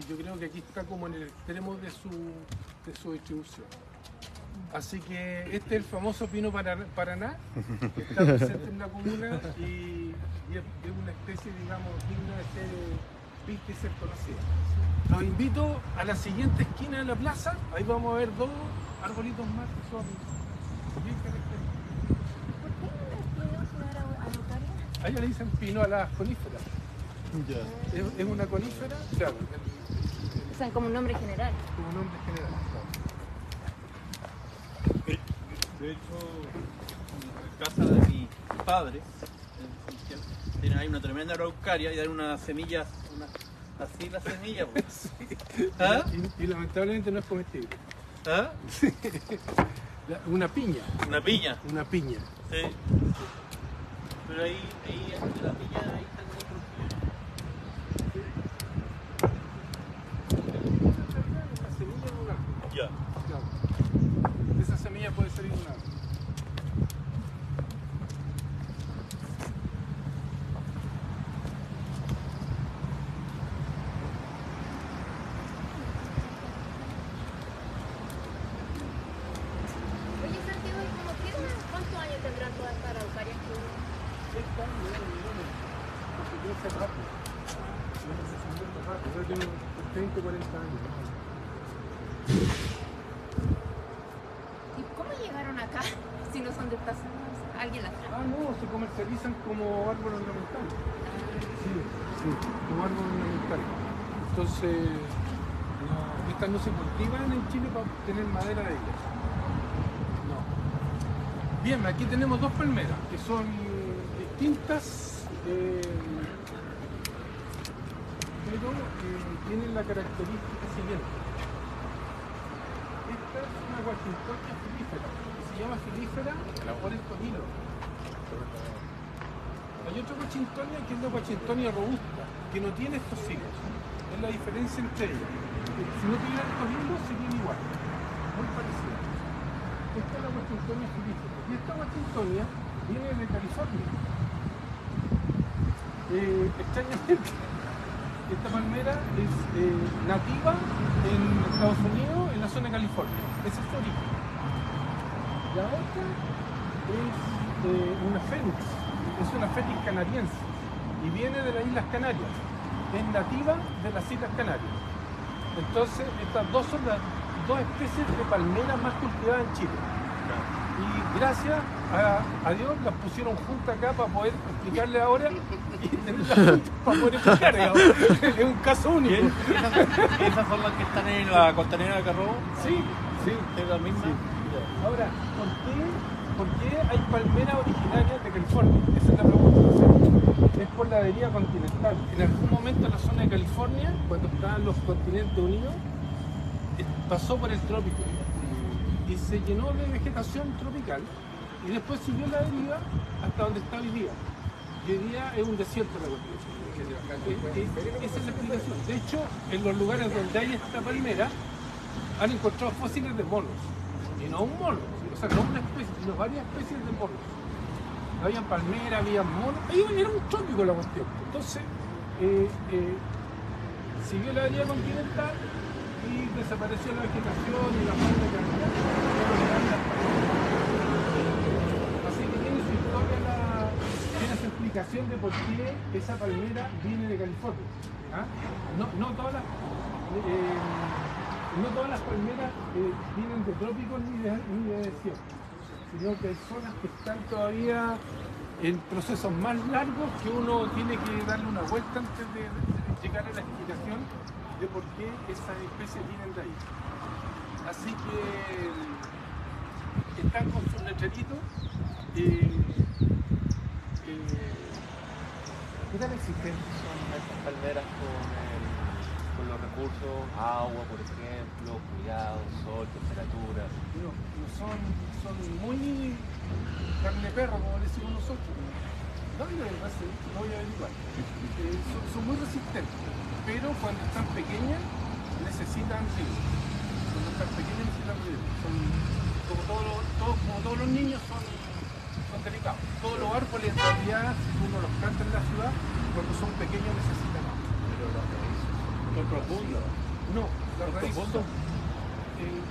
S4: yo creo que aquí está como en el extremo de su distribución. Así que este es el famoso pino Paraná, que está presente en la comuna y es una especie, digamos, digna de ser vista y ser conocida. Los invito a la siguiente esquina de la plaza, ahí vamos a ver 2 arbolitos más que son bien característicos.
S5: ¿Por qué no le pino araucaria?
S4: A ella le dicen pino a las coníferas. Es una conífera, claro.
S5: O sea, como un nombre general.
S4: Como nombre general, claro.
S6: De hecho, en casa de mi padre, tiene ahí una tremenda araucaria y hay unas semillas, así las semillas. Pues.
S4: Sí.
S6: ¿Ah?
S4: Y lamentablemente no es comestible.
S6: ¿Ah?
S4: Una piña.
S6: Una piña.
S4: Una piña.
S6: Sí. Pero ahí de la piña, ahí está como otro.
S4: La semilla de un árbol.
S6: Ya.
S4: Claro. De esa semilla puede salir un árbol.
S5: Oye, Santiago, ¿y como cuántos años tendrán todas estas araucarias que uno?
S4: Porque yo sé rápido. Yo tengo 30, 40 años.
S5: ¿Y cómo llegaron acá si no son de esta zona? ¿Alguien las trajo?
S4: Ah, no, se comercializan como árbol ornamental. Sí, como árbol ornamental. Entonces, estas no se cultivan en Chile para obtener madera de ellas. No. Bien, aquí tenemos 2 palmeras que son distintas, pero tienen la característica siguiente. Esta es una Washingtonia filífera, que se llama filífera por estos hilos. Hay otra Washingtonia que es la Washingtonia robusta, que no tiene estos hilos. Es la diferencia entre ellas. Si no tuviera estos hilos serían igual, muy parecidas. Esta es la Washingtonia filífera. Y esta Washingtonia viene de California. Extrañamente, esta palmera es nativa en Estados Unidos, en la zona de California. Ese es su origen. La otra es una fénix, es una fénix canariense y viene de las Islas Canarias. Es nativa de las Islas Canarias. Entonces, estas dos son las 2 especies de palmeras más cultivadas en Chile. Y gracias a Dios las pusieron juntas acá para poder explicarle ahora y tenerlas juntas para poder explicar. Es un caso único.
S6: ¿Esas son las que están en la costanera de Algarrobo?
S4: Sí, sí.
S6: ¿Es la misma?
S4: Sí. Ahora, ¿por qué hay palmeras originarias de California? Esa es la pregunta. Es por la deriva continental. En algún momento la zona de California, cuando estaban los continentes unidos, pasó por el trópico y se llenó de vegetación tropical y después siguió la deriva hasta donde está hoy día. Y hoy día es un desierto la cuestión. Esa es la explicación. De hecho, en los lugares donde hay esta palmera han encontrado fósiles de monos. Y no un mono, o sea, no una especie, sino varias especies de monos. Había palmeras, había monos, era un trópico la cuestión. Entonces, siguió la deriva continental y desapareció la vegetación y la fauna que había. Así que tiene su historia, tiene su explicación de por qué esa palmera viene de California. ¿Ah? No todas las palmeras vienen de trópicos ni de desierto, sino que hay zonas que están todavía en procesos más largos que uno tiene que darle una vuelta antes de llegar a la explicación de por qué esas especies vienen de ahí. Así que están con sus letreritos.
S8: ¿Qué tan existentes son estas palmeras con los recursos? Agua, por ejemplo, cuidado, sol, temperatura.
S4: No son muy carne de perro, como decimos nosotros. No voy a averiguar. Son muy resistentes, pero cuando están pequeñas necesitan riego. Cuando están pequeñas necesitan riego. Como todos los niños son delicados. Todos los árboles en realidad, si uno los planta en la ciudad, cuando son pequeños necesitan agua.
S9: Pero las raíces son profundas.
S4: No, las raíces son...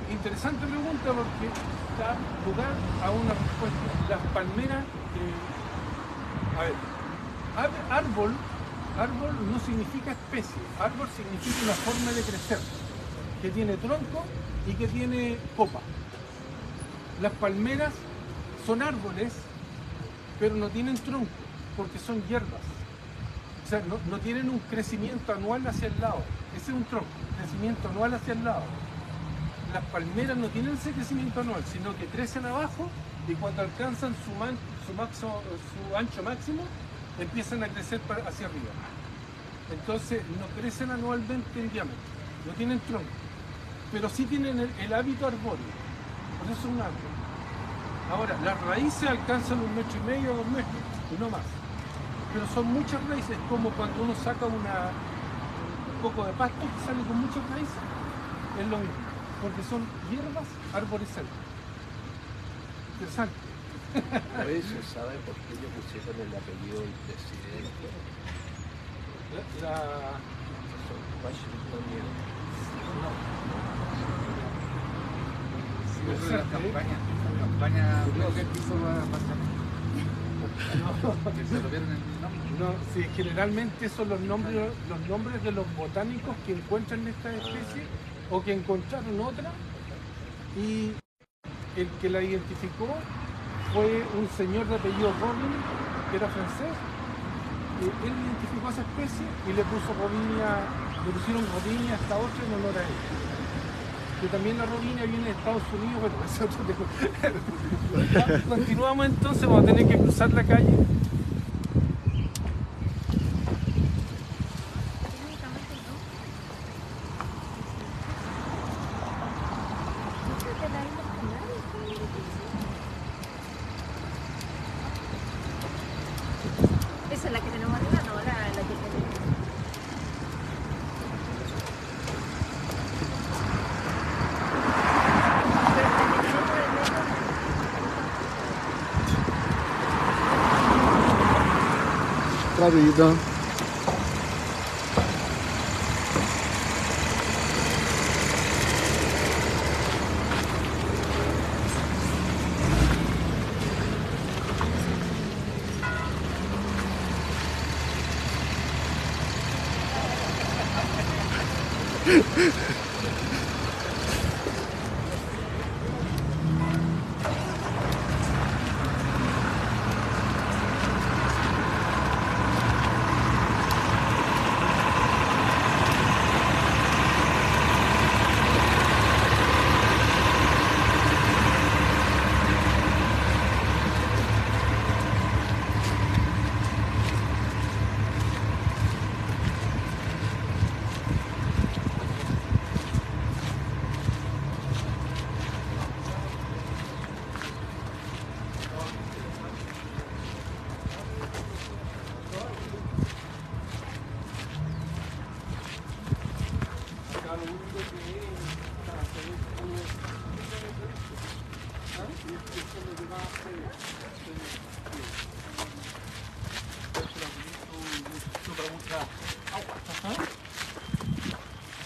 S4: interesante pregunta porque da lugar a una respuesta. Las palmeras... árbol no significa especie. Árbol significa una forma de crecer, que tiene tronco y que tiene copa. Las palmeras son árboles, pero no tienen tronco, porque son hierbas. O sea, no tienen un crecimiento anual hacia el lado. Ese es un tronco, crecimiento anual hacia el lado. Las palmeras no tienen ese crecimiento anual, sino que crecen abajo y cuando alcanzan su ancho máximo, empiezan a crecer hacia arriba. Entonces, no crecen anualmente en diámetro, no tienen tronco, pero sí tienen el hábito arbóreo. Por eso es un árbol. Ahora, las raíces alcanzan 1,5 metros, 2 metros, y no más. Pero son muchas raíces, como cuando uno saca un poco de pasto que sale con muchas raíces. Es lo mismo, porque son hierbas arborescentes. Interesante.
S9: Por eso, ¿sabe por qué le pusieron el apellido del presidente? Washington.
S3: Sí, eso es la campaña. La campaña que hizo que se lo vieron en el nombre.
S4: No, sí, generalmente son los nombres de los botánicos que encuentran esta especie o que encontraron otra, y el que la identificó fue un señor de apellido Robin, que era francés. Él identificó esa especie y le pusieron Robinia a esta otra en honor a él. Que también la Robinia viene de Estados Unidos, bueno, ese otro tema. Continuamos entonces, vamos a tener que cruzar la calle.
S5: Esa es la que tenemos arriba, no, la que tenemos.
S2: Rapidito.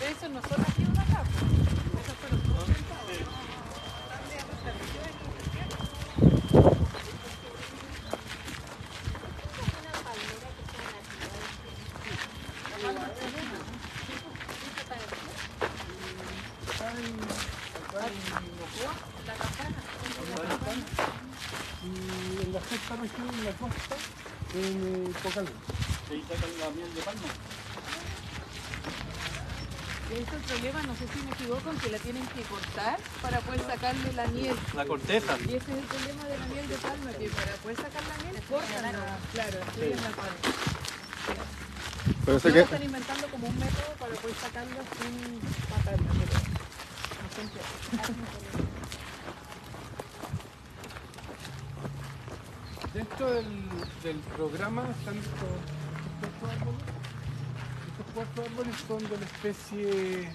S7: Eso no son nativos de acá, pues. Esos fueron todos inventados.
S4: Y en la sexta región, en la costa, en Cocalén.
S6: Ahí sacan la miel de palma.
S7: Y ese es el problema, no sé si me equivoco, en que la tienen que cortar para poder sacarle la miel.
S6: La corteza.
S7: Y ese es el problema de la miel de palma, que para poder sacar la miel cortan claro, en la palma.
S2: Pero sé
S7: Ahora
S2: que
S7: están inventando como un método para poder sacarlo sin matarla, pero no siempre.
S4: Dentro del programa están estos 4 árboles. Estos 4 árboles son de la especie,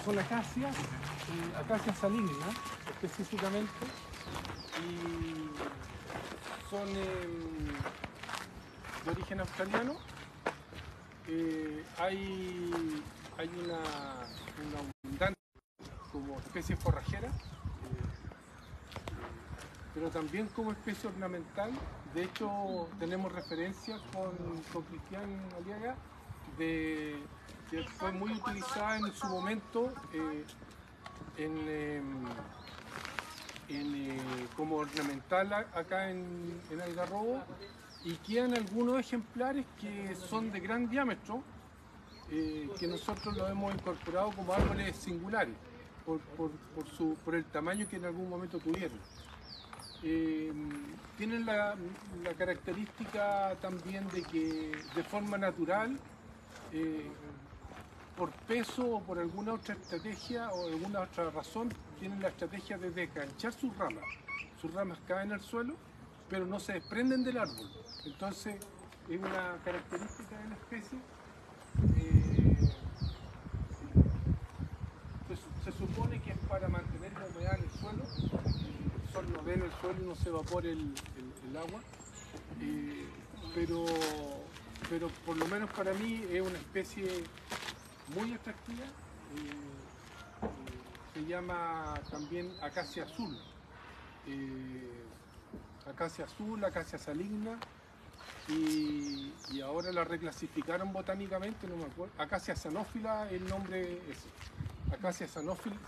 S4: son acacias, acacias salignas específicamente, y son de origen australiano. Hay una abundante como especie forrajera, pero también como especie ornamental. De hecho, tenemos referencias con Cristian Aliaga de que fue muy utilizada en su momento como ornamental acá en Algarrobo, y quedan algunos ejemplares que son de gran diámetro, que nosotros los hemos incorporado como árboles singulares por el tamaño que en algún momento tuvieron. Tienen la característica también de que de forma natural, por peso o por alguna otra estrategia o alguna otra razón, tienen la estrategia de desganchar sus ramas. Sus ramas caen al suelo, pero no se desprenden del árbol. Entonces es una característica de la especie. Se supone que es para mantener la humedad en el suelo. El sol no ve en el suelo y no se evapora el agua, pero por lo menos para mí es una especie muy atractiva. Se llama también acacia azul, acacia saligna, y ahora la reclasificaron botánicamente, no me acuerdo. Acacia cianófila, el nombre es Acacia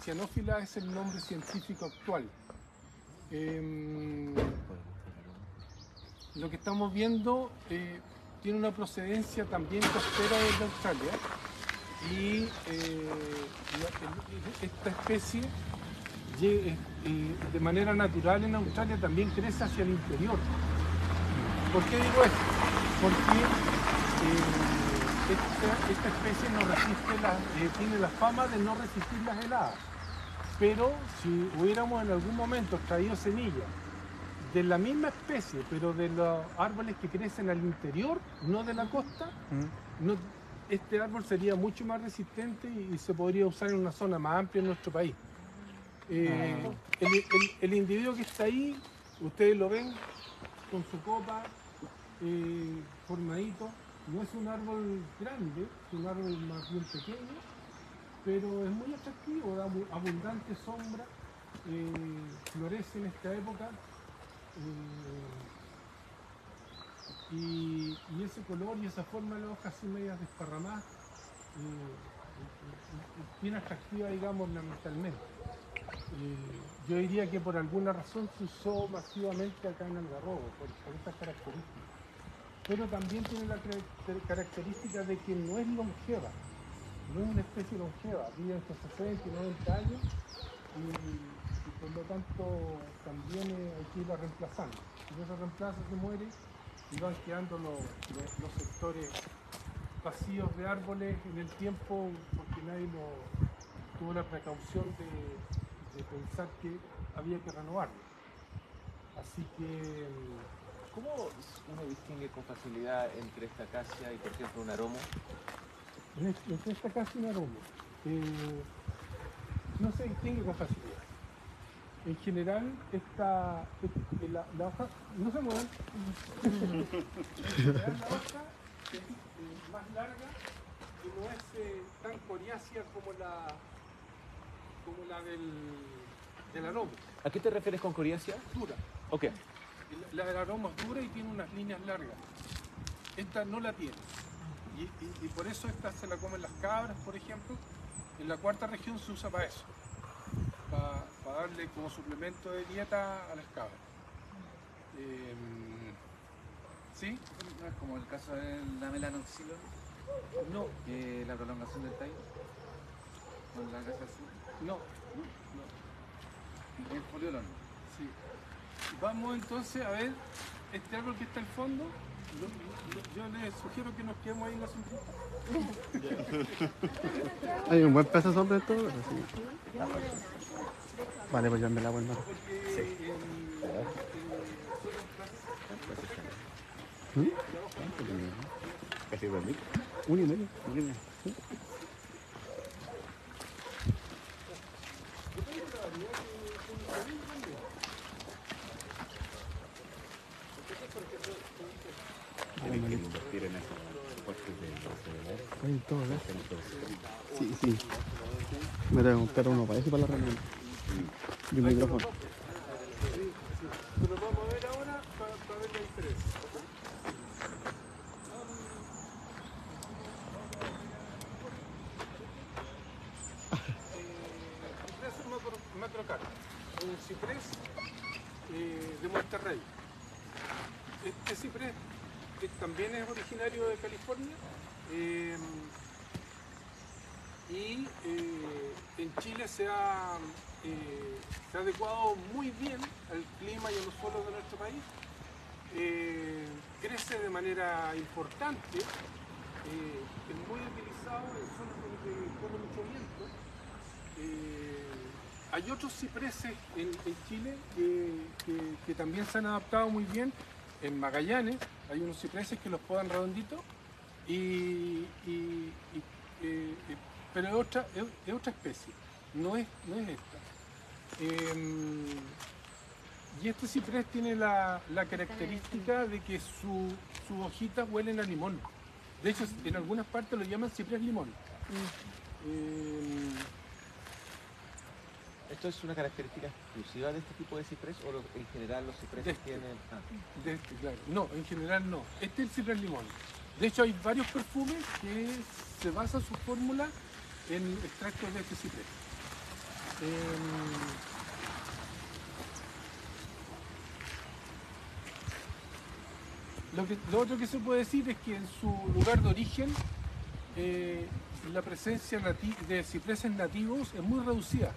S4: cianófila es el nombre científico actual. Lo que estamos viendo tiene una procedencia también costera desde Australia, y esta especie de manera natural en Australia también crece hacia el interior. ¿Por qué digo esto? Porque esta especie no resiste tiene la fama de no resistir las heladas. Pero si hubiéramos en algún momento traído semillas de la misma especie, pero de los árboles que crecen al interior, no de la costa, este árbol sería mucho más resistente y se podría usar en una zona más amplia en nuestro país. El individuo que está ahí, ustedes lo ven con su copa formadito, no es un árbol grande, es un árbol más bien pequeño, pero es muy atractivo, da abundante sombra, florece en esta época, y ese color y esa forma de las hojas así medias desparramadas es bien atractiva, digamos, ornamentalmente. Yo diría que por alguna razón se usó masivamente acá en Algarrobo, por estas características. Pero también tiene la característica de que no es longeva, no es una especie longeva, vive entre 60 y 90 años, y por lo tanto también hay que irla reemplazando. Si no se reemplaza, se muere y van quedando los sectores vacíos de árboles en el tiempo, porque nadie tuvo la precaución de pensar que había que renovarlo. Así que...
S8: ¿Cómo uno distingue con facilidad entre esta acacia y, por ejemplo, un aromo?
S4: Entre esta acacia y un aromo no se distingue con facilidad. En general, la hoja, no se muevan. En general, la hoja es más larga y no es tan coriácea como la del aroma.
S8: ¿A qué te refieres con coriácea?
S4: Dura.
S8: Ok.
S4: La del aroma es dura y tiene unas líneas largas. Esta no la tiene. Y por eso esta se la comen las cabras, por ejemplo. En la cuarta región se usa para eso. Para darle como suplemento de dieta a las cabras. ¿Sí?
S3: ¿No es como el caso de la melanoxilo?
S4: No.
S3: La prolongación del tallo con la casa azul.
S4: No.
S3: El poliolón.
S4: Sí. Vamos entonces a ver este árbol que está al fondo. Yo les sugiero que nos quedemos ahí en la sombrita.
S2: Hay un buen peso de sombra en todo. Sí. Vale, pues ya me la voy a dar.
S9: Casi 2000.
S2: 1,5. Sí.
S9: Tienen que invertir en eso.
S2: En todo, ¿eh? Sí. Me tengo que buscar uno para eso y para la reunión. Y un micrófono.
S4: Pero vamos a ver ahora para ver la diferencia. Ciprés macrocarpa, un ciprés de Monterrey. Este ciprés también es originario de California y en Chile se ha adecuado muy bien al clima y a los suelos de nuestro país. Crece de manera importante, es muy utilizado en zonas donde corre mucho viento. Hay otros cipreses en Chile que también se han adaptado muy bien. En Magallanes hay unos cipreses que los podan redonditos, pero es otra especie, no es esta. Y este ciprés tiene la característica de que sus hojitas huelen a limón. De hecho, en algunas partes lo llaman ciprés limón.
S8: ¿Esto es una característica exclusiva de este tipo de ciprés o en general los cipreses tienen...?
S4: De este, claro. No, en general no. Este es el ciprés limón. De hecho, hay varios perfumes que se basa su fórmula en extractos de este ciprés. Lo otro que se puede decir es que en su lugar de origen la presencia de cipreses nativos es muy reducida.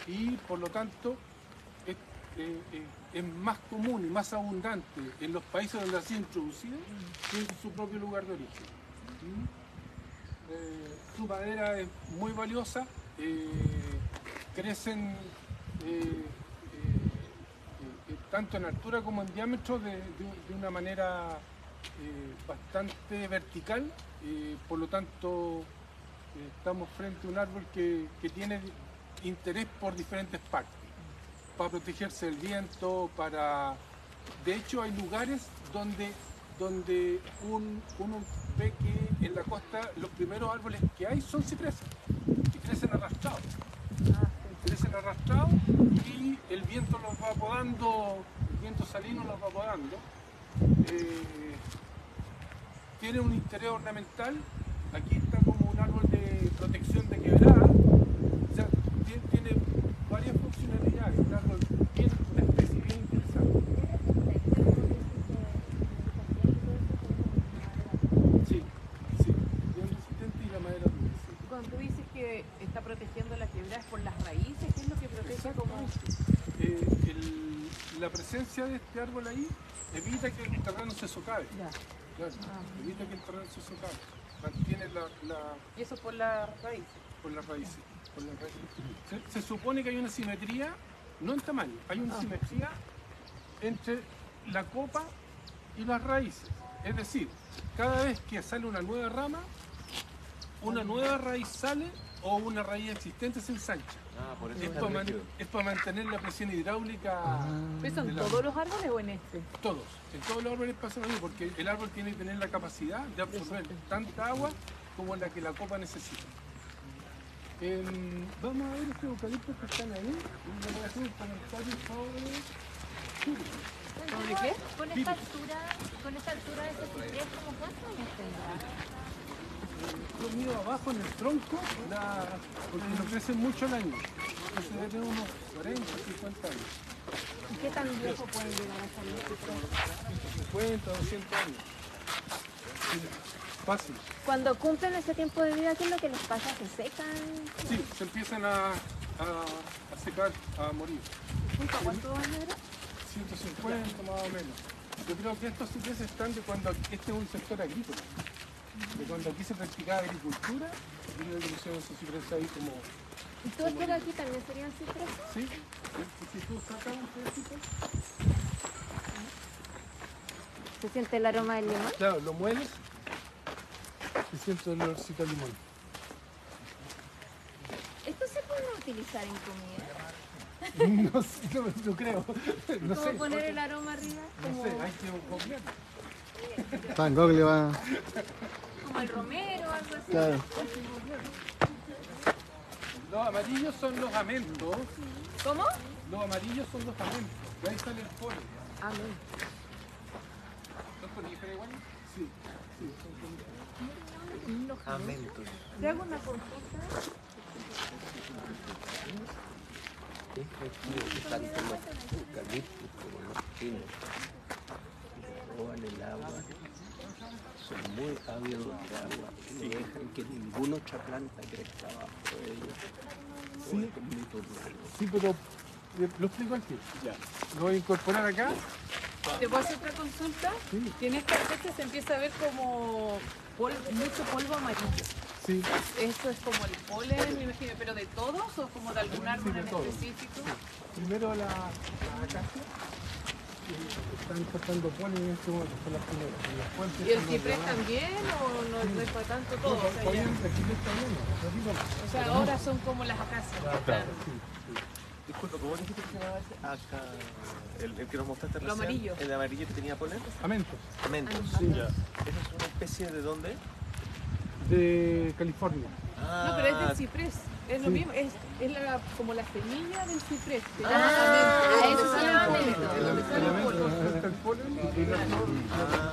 S4: Y por lo tanto es más común y más abundante en los países donde ha sido introducido que en su propio lugar de origen. Su madera es muy valiosa, crecen tanto en altura como en diámetro de una manera bastante vertical, por lo tanto estamos frente a un árbol que tiene interés por diferentes partes, para protegerse del viento, de hecho hay lugares donde uno ve que en la costa los primeros árboles que hay son cipreses, y crecen arrastrados. Y el viento los va podando, el viento salino los va podando. Tiene un interés ornamental. Aquí está como un árbol de protección de quebrada. O sea, tiene varias funcionalidades. Un árbol una especie bien interesante. Sí, bien resistente y la madera dulce.
S7: Cuando tú dices que está protegiendo la quebrada, ¿es por las raíces? ¿Qué es lo que protege?
S4: La presencia de este árbol ahí evita que el terreno se socave. Claro, evita que el terreno se socave. Mantiene
S7: ¿Y eso por las raíces?
S4: Por las raíces. Se supone que hay una simetría, no en tamaño, hay una simetría entre la copa y las raíces. Es decir, cada vez que sale una nueva rama, una nueva raíz sale o una raíz existente se ensancha.
S8: Por eso
S4: Es para mantener la presión hidráulica.
S7: ¿Pero son
S4: del
S7: todos
S4: árbol.
S7: los árboles o en este?
S4: Todos. En todos los árboles pasa lo mismo, porque el árbol tiene que tener la capacidad de absorber tanta agua como la que la copa necesita. Vamos a ver estos eucaliptos que están ahí. Y le voy a hacer un comentario sobre...
S7: ¿Sobre qué?
S5: Con esta altura de ese ciprés, ¿cómo cuántos años tendrá?
S4: Lo mío abajo en el tronco, porque no crecen mucho al año. Entonces debe tener unos 40, 50 años.
S7: ¿Y qué tan viejo pueden llegar a salir estos ciprés?
S4: 50, 200 años. Sí, fácil.
S10: Cuando cumplen ese tiempo de vida, ¿qué es lo que les pasa? ¿Se secan?
S4: Sí, se empiezan a secar, a morir.
S7: ¿Cuántos años era?
S4: 150 más o menos. Yo creo que estos cipreses están de cuando este es un sector agrícola. De cuando aquí se practicaba agricultura, yo creo que pusieron esos cipreses ahí como...
S10: ¿Y tú de aquí también serían cipreses?
S4: Sí, si tú sacas un pedacito,
S10: ¿Se siente el aroma del limón?
S4: claro, lo mueles y sientes el olorcito al limón.
S10: ¿Esto se puede utilizar en comida?
S4: No sé, no creo. No
S10: ¿Cómo
S4: sé.
S10: poner el aroma arriba?
S4: No sé, hay que copiar.
S2: Está en Google, va.
S10: Como el romero o algo así.
S2: Claro.
S4: Los amarillos son los amentos.
S7: ¿Cómo?
S4: Los amarillos son los amentos. De ahí sale el polen.
S7: Amén.
S4: ¿Son coníferas igual? Sí, sí, son coníferas.
S8: Amentos.
S7: ¿Te hago una consulta?
S9: Tanto los eucaliptos como los pinos que roban el agua son muy ávidos de agua, no dejan que ninguna otra planta crezca abajo de ellos.
S4: Sí.
S9: Es muy turbio.
S4: Sí, pero lo explico aquí. Lo voy a incorporar acá.
S7: ¿Te puedo hacer otra consulta?
S4: Sí.
S7: Que en esta especie se empieza a ver como mucho polvo amarillo.
S4: Sí.
S7: ¿Esto es como el polen, me imagino, pero de todos o como de algún árbol
S4: de
S7: en
S4: todos.
S7: específico?
S4: Primero la acacia. Están cortando polen en este momento, son las primeras. Después
S7: ¿Y el
S4: empiezan los
S7: ciprés
S4: demás.
S7: también o no es para tanto
S4: No,
S7: todo? O sea,
S4: todavía
S7: ya-
S4: aquí está bien, ratito más.
S7: o sea, ahora son como las acacias.
S4: Claro, sí.
S8: Disculpa, ¿cómo dijiste que se llamaba ese? Acá. El que nos mostraste recién.
S7: amarillo.
S8: El amarillo que tenía polen.
S4: Amentos,
S8: Amentos.
S4: Sí.
S8: Ya. ¿Esa es una especie de dónde?
S4: de California.
S7: No, pero es del ciprés. Es lo
S4: Sí.
S7: mismo, es como la semilla del ciprés. Se
S10: Ah,
S7: llama amento.
S10: eso se llama amento.
S7: De donde sale el polvo.
S4: Está el polen y la flor.
S8: Ah.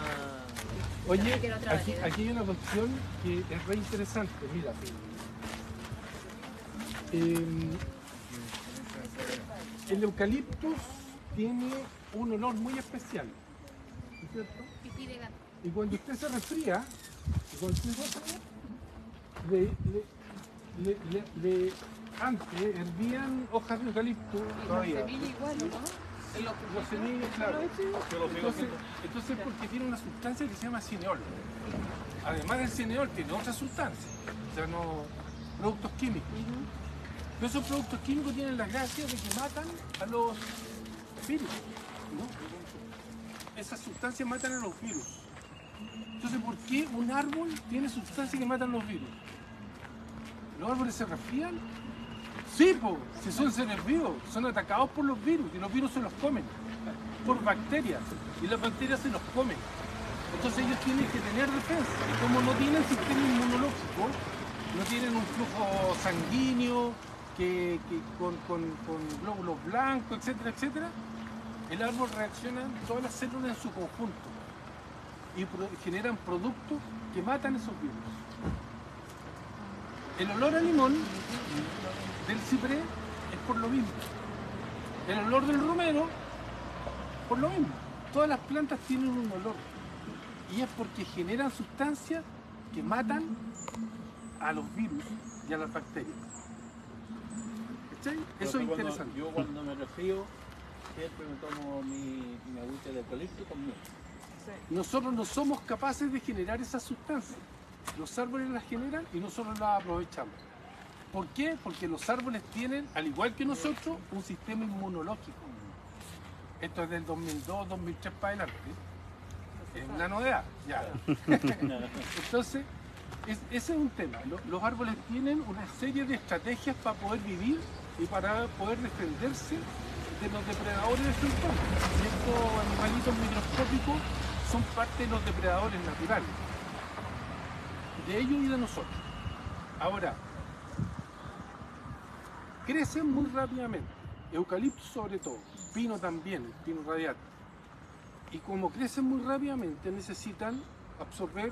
S4: Oye,
S10: quiero otra
S4: aquí,
S10: variedad.
S4: aquí hay una cuestión que es re interesante. Mira. El eucaliptus tiene un olor muy especial, ¿no es cierto?
S5: Pipí de gato.
S4: Y cuando usted se resfría, antes hervían hojas de eucalipto
S7: La
S4: todavía.
S7: semilla igual, ¿no?
S4: Los semillas, claro. Entonces porque tiene una sustancia que se llama cineol. Además del cineol tiene otra sustancia, o sea, no, productos químicos. Pero esos productos químicos tienen la gracia de que matan a los virus, ¿no? Esas sustancias matan a los virus. Entonces, ¿por qué un árbol tiene sustancias que matan los virus? ¿Los árboles se resfrían? Sí, si son seres vivos, son atacados por los virus y los virus se los comen por bacterias y las bacterias se los comen. Entonces ellos tienen que tener defensa. Y como no tienen sistema inmunológico, no tienen un flujo sanguíneo con glóbulos blancos, etcétera, etcétera, el árbol reacciona todas las células en su conjunto y generan productos que matan esos virus. El olor a limón del ciprés es por lo mismo. El olor del romero, por lo mismo. Todas las plantas tienen un olor. Y es porque generan sustancias que matan a los virus y a las bacterias. ¿Cachai? Eso es interesante.
S6: Yo cuando me resfrío, siempre me tomo mi agüita de eucalipto con miel.
S4: Nosotros no somos capaces de generar esas sustancias. Los árboles las generan y nosotros las aprovechamos. ¿Por qué? Porque los árboles tienen, al igual que nosotros, un sistema inmunológico. Esto es del 2002, 2003 para adelante. Es una novedad, ya. Entonces, Ese es un tema. Los árboles tienen una serie de estrategias para poder vivir y para poder defenderse de los depredadores de su entorno. Y estos animalitos microscópicos son parte de los depredadores naturales, de ellos y de nosotros. Ahora, crecen muy rápidamente, eucalipto sobre todo, pino también, pino radiata. Y como crecen muy rápidamente necesitan absorber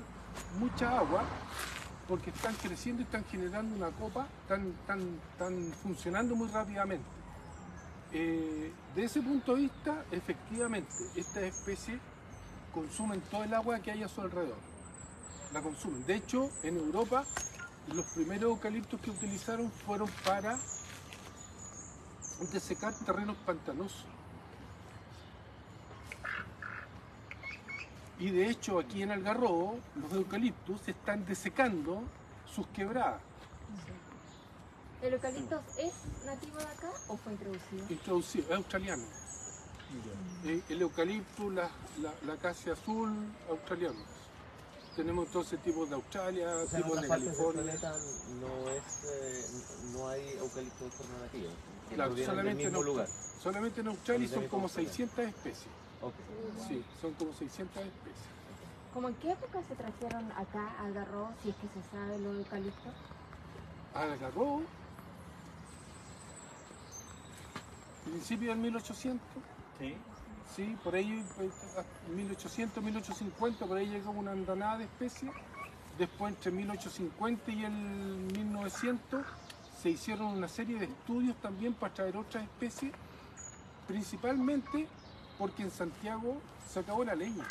S4: mucha agua porque están creciendo y están generando una copa, están funcionando muy rápidamente. De ese punto de vista, efectivamente, estas especies consumen todo el agua que hay a su alrededor. La consumen. De hecho, en Europa, los primeros eucaliptos que utilizaron fueron para desecar terrenos pantanosos. Y de hecho, aquí en Algarrobo, los eucaliptos están desecando sus quebradas.
S10: ¿El eucalipto es nativo de acá o fue introducido?
S4: Introducido, es australiano. El eucalipto, la acacia azul, australiano. Tenemos entonces tipos de Australia,
S8: o sea,
S4: tipos de California.
S8: No hay eucalipto de forma nativa.
S4: Claro, solamente en Australia son como 600 especies. Okay. Sí, son como 600 especies.
S10: ¿Cómo en qué época se trajeron acá a Algarrobo, si es que se sabe lo de eucalipto?
S4: A Algarrobo, principio del 1800. Sí. Sí, por ahí, 1800, 1850, por ahí llegó una andanada de especies. Después, entre 1850 y el 1900, se hicieron una serie de estudios también para traer otras especies, principalmente porque en Santiago se acabó la leña,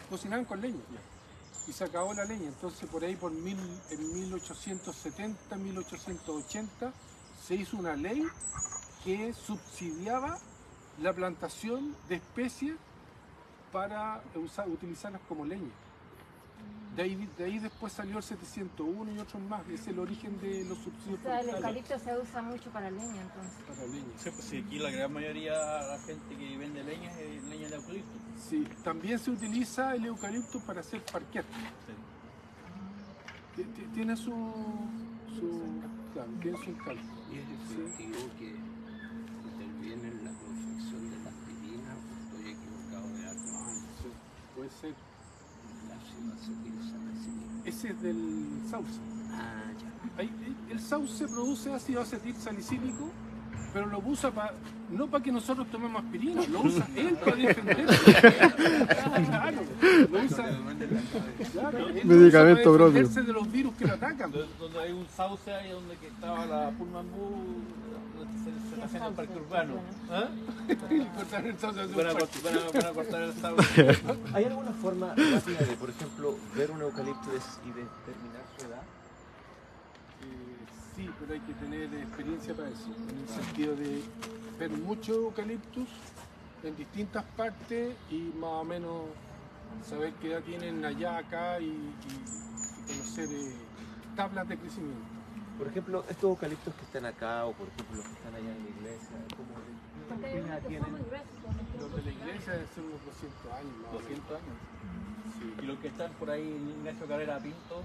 S4: cocinaban con leña, y se acabó la leña. Entonces, por ahí, en 1870, 1880, se hizo una ley que subsidiaba la plantación de especies para utilizarlas como leña. De ahí después salió el 701 y otros más. Es el origen de los subsidios.
S10: O sea, el eucalipto se usa mucho para leña, entonces.
S4: Para leña.
S6: Sí, pues sí, aquí la gran mayoría de la gente que vende leña es leña de eucalipto.
S4: Sí, también se utiliza el eucalipto para hacer parquet. Sí. Tiene su cálculo.
S9: ¿Y es efectivo que interviene en la confección de la aspirina o estoy equivocado de algo?
S4: Sí, puede ser.
S9: Se utiliza
S4: ese es del sauce.
S9: Ah, ya.
S4: El sauce produce ácido acetil salicílico, pero lo usa no para que nosotros tomemos aspirina, lo usa él para defenderse. Claro, lo usa,
S2: medicamento
S4: para
S2: propio.
S4: defenderse de los virus que lo atacan.
S6: Donde hay un sauce, ahí donde que estaba la Pullmanbú, se está haciendo el parque urbano. ¿Ah?
S4: Cortar el sauce.
S6: Van a cortar el sauce.
S8: ¿Hay alguna forma rápida de, por ejemplo, ver un eucalipto y determinar su edad?
S4: Sí, pero hay que tener experiencia para eso, en el sentido de ver muchos eucaliptus en distintas partes y más o menos saber qué edad tienen allá, acá y conocer tablas de crecimiento.
S8: Por ejemplo, estos eucaliptos que están acá o por ejemplo los que están allá en la iglesia, ¿qué edad tienen?
S4: Los de la iglesia deben ser unos 200 años.
S6: 200 años. Sí. Y los que están por ahí, Ignacio Carrera Pinto.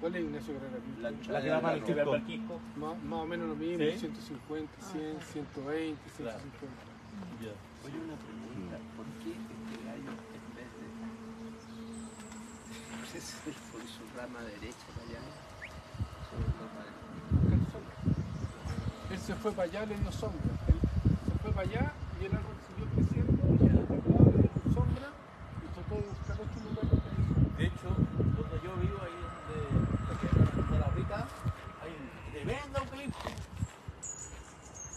S4: ¿Cuál es Ignacio Carrera Pinto?
S8: La que va para el Quisco.
S4: Más o menos lo mismo, ¿sí? 150, 100, 120, 150.
S6: Claro. Yeah.
S9: Oye, una pregunta, ¿por qué este gallo en vez de crecer por su rama derecha para allá, se fue para
S4: él se fue para allá, le dio sombra. Él se fue para allá y el árbol siguió creciendo, y le dio sombra y trató de buscar otro lugar.
S6: De hecho, donde yo vivo, ahí donde la Rita, hay un tremendo eucalipto.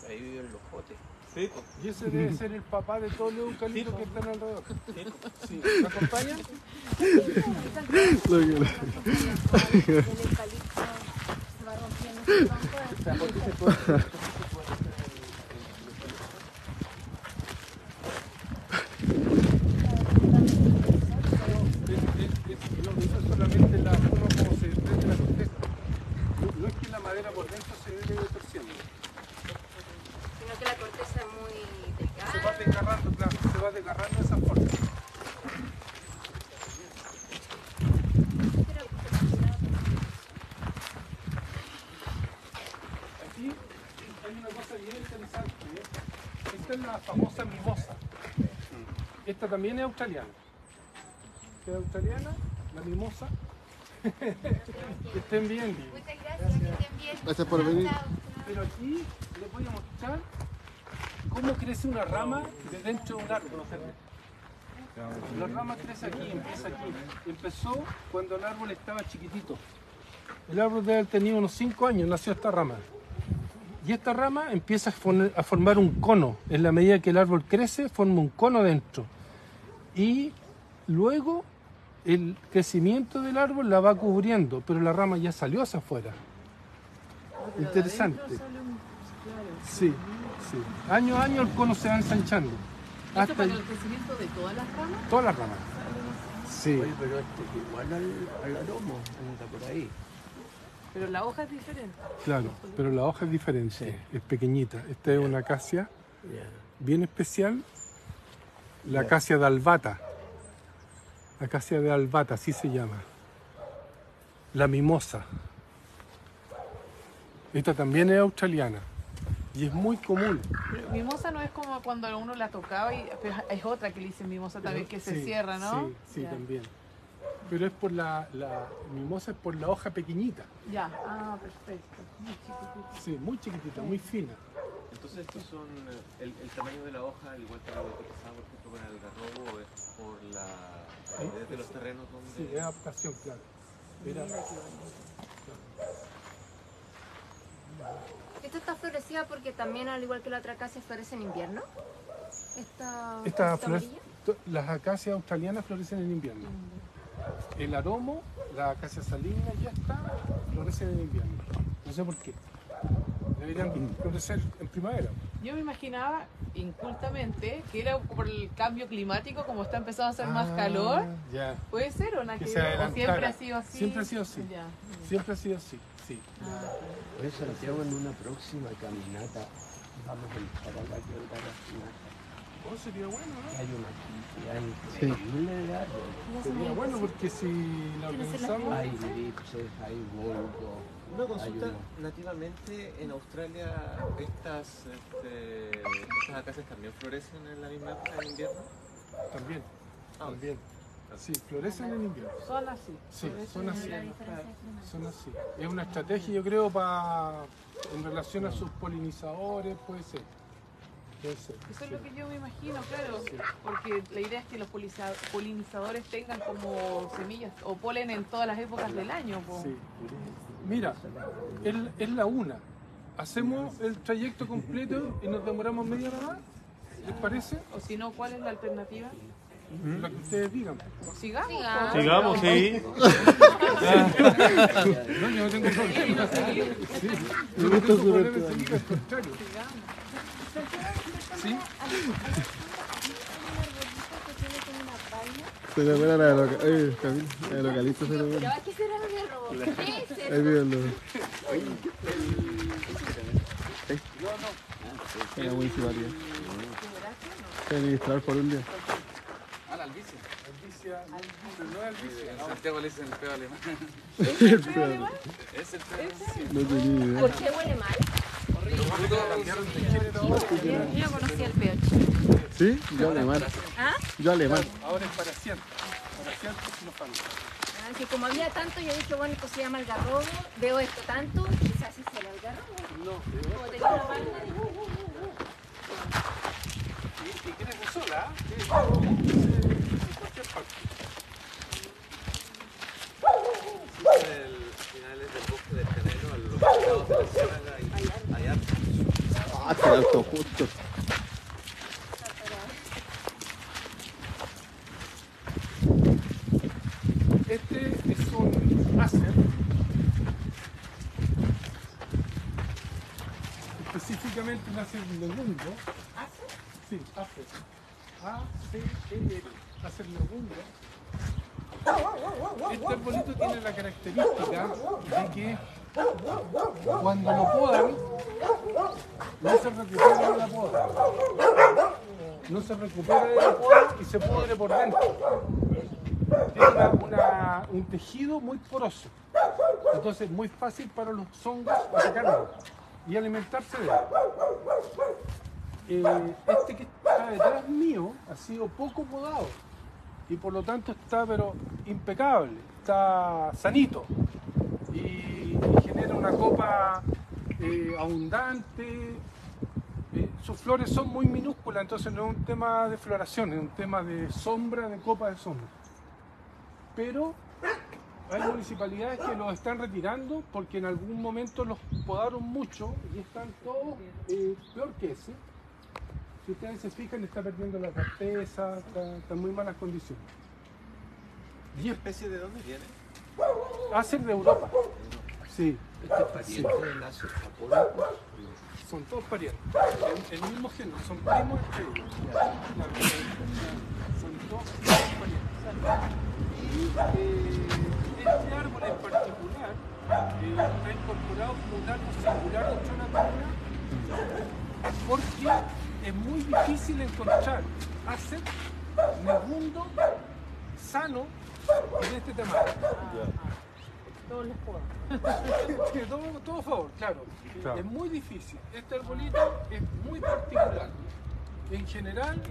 S9: ahí viven los jotes.
S6: Sí.
S4: Y ese debe ser el papá de todos los eucaliptos que están alrededor. Sí. ¿Me acompañan?
S10: El eucalipto se va rompiendo su tronco.
S4: Lo que hizo solamente la forma como se desprende la corteza. No es que la madera por dentro se debe torciendo.
S5: Sino que la corteza es muy delgada.
S4: Se va desgarrando, claro, se va desgarrando de esa forma.
S5: Pero
S4: aquí hay una cosa bien interesante. Esta es la famosa mimosa. Esta también es australiana. Esta es australiana, la mimosa. Que estén bien.
S5: Muchas gracias, que estén bien.
S2: Gracias por venir.
S4: Pero aquí les voy a mostrar cómo crece una rama de dentro de un árbol. La rama crece aquí, empieza aquí. Empezó cuando el árbol estaba chiquitito. El árbol debe haber tenido unos 5 años, nació esta rama. Y esta rama empieza a formar un cono. En la medida que el árbol crece, forma un cono dentro. Y luego el crecimiento del árbol la va cubriendo, pero la rama ya salió hacia afuera. Interesante. Sí, sí. Año a año el cono se va ensanchando.
S7: ¿Esto para el crecimiento de todas las ramas?
S4: Todas las ramas. Sí.
S9: Oye, pero este es igual al aromo, anda por ahí.
S7: Pero la hoja es diferente.
S4: Claro, pero la hoja es diferente, es pequeñita. Esta es una acacia bien especial, la acacia de albata. Acacia de albata, así se llama. La mimosa. Esta también es australiana y es muy común.
S7: Pero mimosa no es como cuando uno la tocaba, pero es otra que le dicen mimosa también, que se cierra, ¿no?
S4: Sí, sí,
S7: Ya.
S4: también. Pero es por la mimosa es por la hoja pequeñita.
S7: Ya, perfecto. Muy chiquitito.
S4: Sí, muy chiquitita, muy fina.
S8: Entonces estos son el tamaño de la hoja, al igual que lo que pasaba por ejemplo con el algarrobo, es por la aridez de los terrenos donde...
S4: Sí, es adaptación, claro. Mira.
S10: ¿Esto está florecida porque también, al igual que la otra acacia, florece en invierno?
S4: Las acacias australianas florecen en invierno. El aromo, la acacia salina y esta florecen en invierno. No sé por qué. Deberían florecer en primavera.
S7: Yo me imaginaba incultamente que era por el cambio climático, como está empezando a hacer más calor.
S4: Ya.
S7: ¿Puede ser o nada
S4: Que
S7: que
S4: se
S7: ver? ¿O
S4: adelantara.
S7: siempre ha sido así?
S4: Siempre ha sido así.
S7: Ya.
S4: Siempre ha sido así, sí.
S9: Oye, Santiago, en una próxima caminata vamos a entrar a la caminata.
S4: Oh, sería bueno, ¿no?
S9: Hay una cantidad increíble de árboles.
S4: Sería bueno porque si la organizamos...
S9: Hay elipses, hay boldos.
S8: Una consulta, nativamente en Australia estas acacias también florecen en la misma época en invierno.
S4: También, también. Sí, florecen en invierno.
S7: Son así.
S4: Sí, son así. Son así. Es una estrategia, yo creo, en relación a sus polinizadores, puede ser.
S7: Eso es lo que yo me imagino, claro, porque la idea es que los polinizadores tengan como semillas o polen en todas las épocas del año.
S4: Sí. Mira, es la una. Hacemos el trayecto completo y nos demoramos media hora más, ¿les parece?
S7: O si no, ¿cuál es la alternativa?
S4: La que ustedes digan.
S7: Sigamos.
S6: Sigamos, sí.
S4: No, yo no tengo problema. Sí.
S2: Me gusta su
S4: problema
S2: reto.
S4: en seguir, al contrario. ¿Sí?
S2: Se le buena la localista, se le buena.
S10: ¿Pero a qué será el algarrobo? ¿Qué es eso?
S2: Ahí viendo. En la municipalidad. Se administrar por un día.
S3: Ah, la albicia.
S4: Albicia, pero no es albicia.
S3: En Santiago le dicen el peo alemán. Es el peo alemán.
S2: No tenía idea.
S10: ¿Por qué huele mal? Yo no conocía el peo.
S2: ¿Sí? Yo alemán.
S10: ¿Ah?
S2: Yo alemán.
S4: Ahora es para siempre. Para siempre no falta.
S10: Que como había tanto, yo dije, bueno, esto se llama algarrobo, veo esto tanto, quizás es el algarrobo.
S4: No,
S10: Como tenía una palma.
S4: y crece sola, en cualquier parte.
S8: Finales del bosque del Canelo, a los lados de la ciénaga hay árboles.
S2: Qué alto justo.
S4: Este es un acer. Específicamente un acer legundo. ¿Acer? Sí, acer. A-C-E-R. Acer legundo. Este arbolito tiene la característica de que cuando lo podan, no se recupera de la poda. No se recupera de la poda y se pudre por dentro. Tiene un tejido muy poroso. Entonces es muy fácil para los hongos atacarlo. y alimentarse de él. Este que está detrás mío ha sido poco podado y por lo tanto está pero impecable, está sanito y genera una copa abundante. Sus flores son muy minúsculas, entonces no es un tema de floración, es un tema de sombra, de copa de sombra. Pero hay municipalidades que los están retirando porque en algún momento los podaron mucho y están todos peor que ese. Si ustedes se fijan, está perdiendo la corteza, está en muy malas condiciones.
S6: ¿Y especie de dónde viene?
S4: Hacen de Europa. Sí.
S9: Este pariente de las apónicos.
S4: Son todos parientes. El mismo género, son primos entre ellos. Son todos parientes. Este árbol en particular está incorporado como un árbol singular dentro de la comuna porque es muy difícil encontrar hacer negundo sano en este tamaño.
S7: Todos les puedo.
S4: todo a favor, claro. Es muy difícil. Este arbolito es muy particular. En general,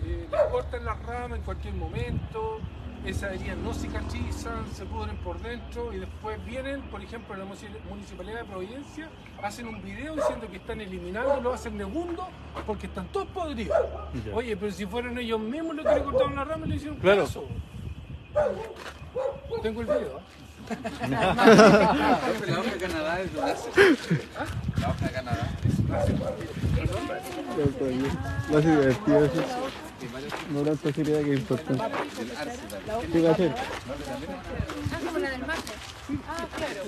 S4: les cortan las ramas en cualquier momento, esas heridas no cicatrizan, se pudren por dentro y después vienen, por ejemplo, la Municipalidad de Providencia, hacen un video diciendo que están eliminándolo, hacen negundo porque están todos podridos. Oye, pero si fueron ellos mismos los que le cortaron la rama y le hicieron caso. Tengo el video.
S3: La hoja de Canadá es láser. La hoja de Canadá es láser.
S2: No se divertido eso. No tanta seriedad que es importante. ¿Qué va a hacer?
S10: Ah, como la del máster.
S7: Ah, claro.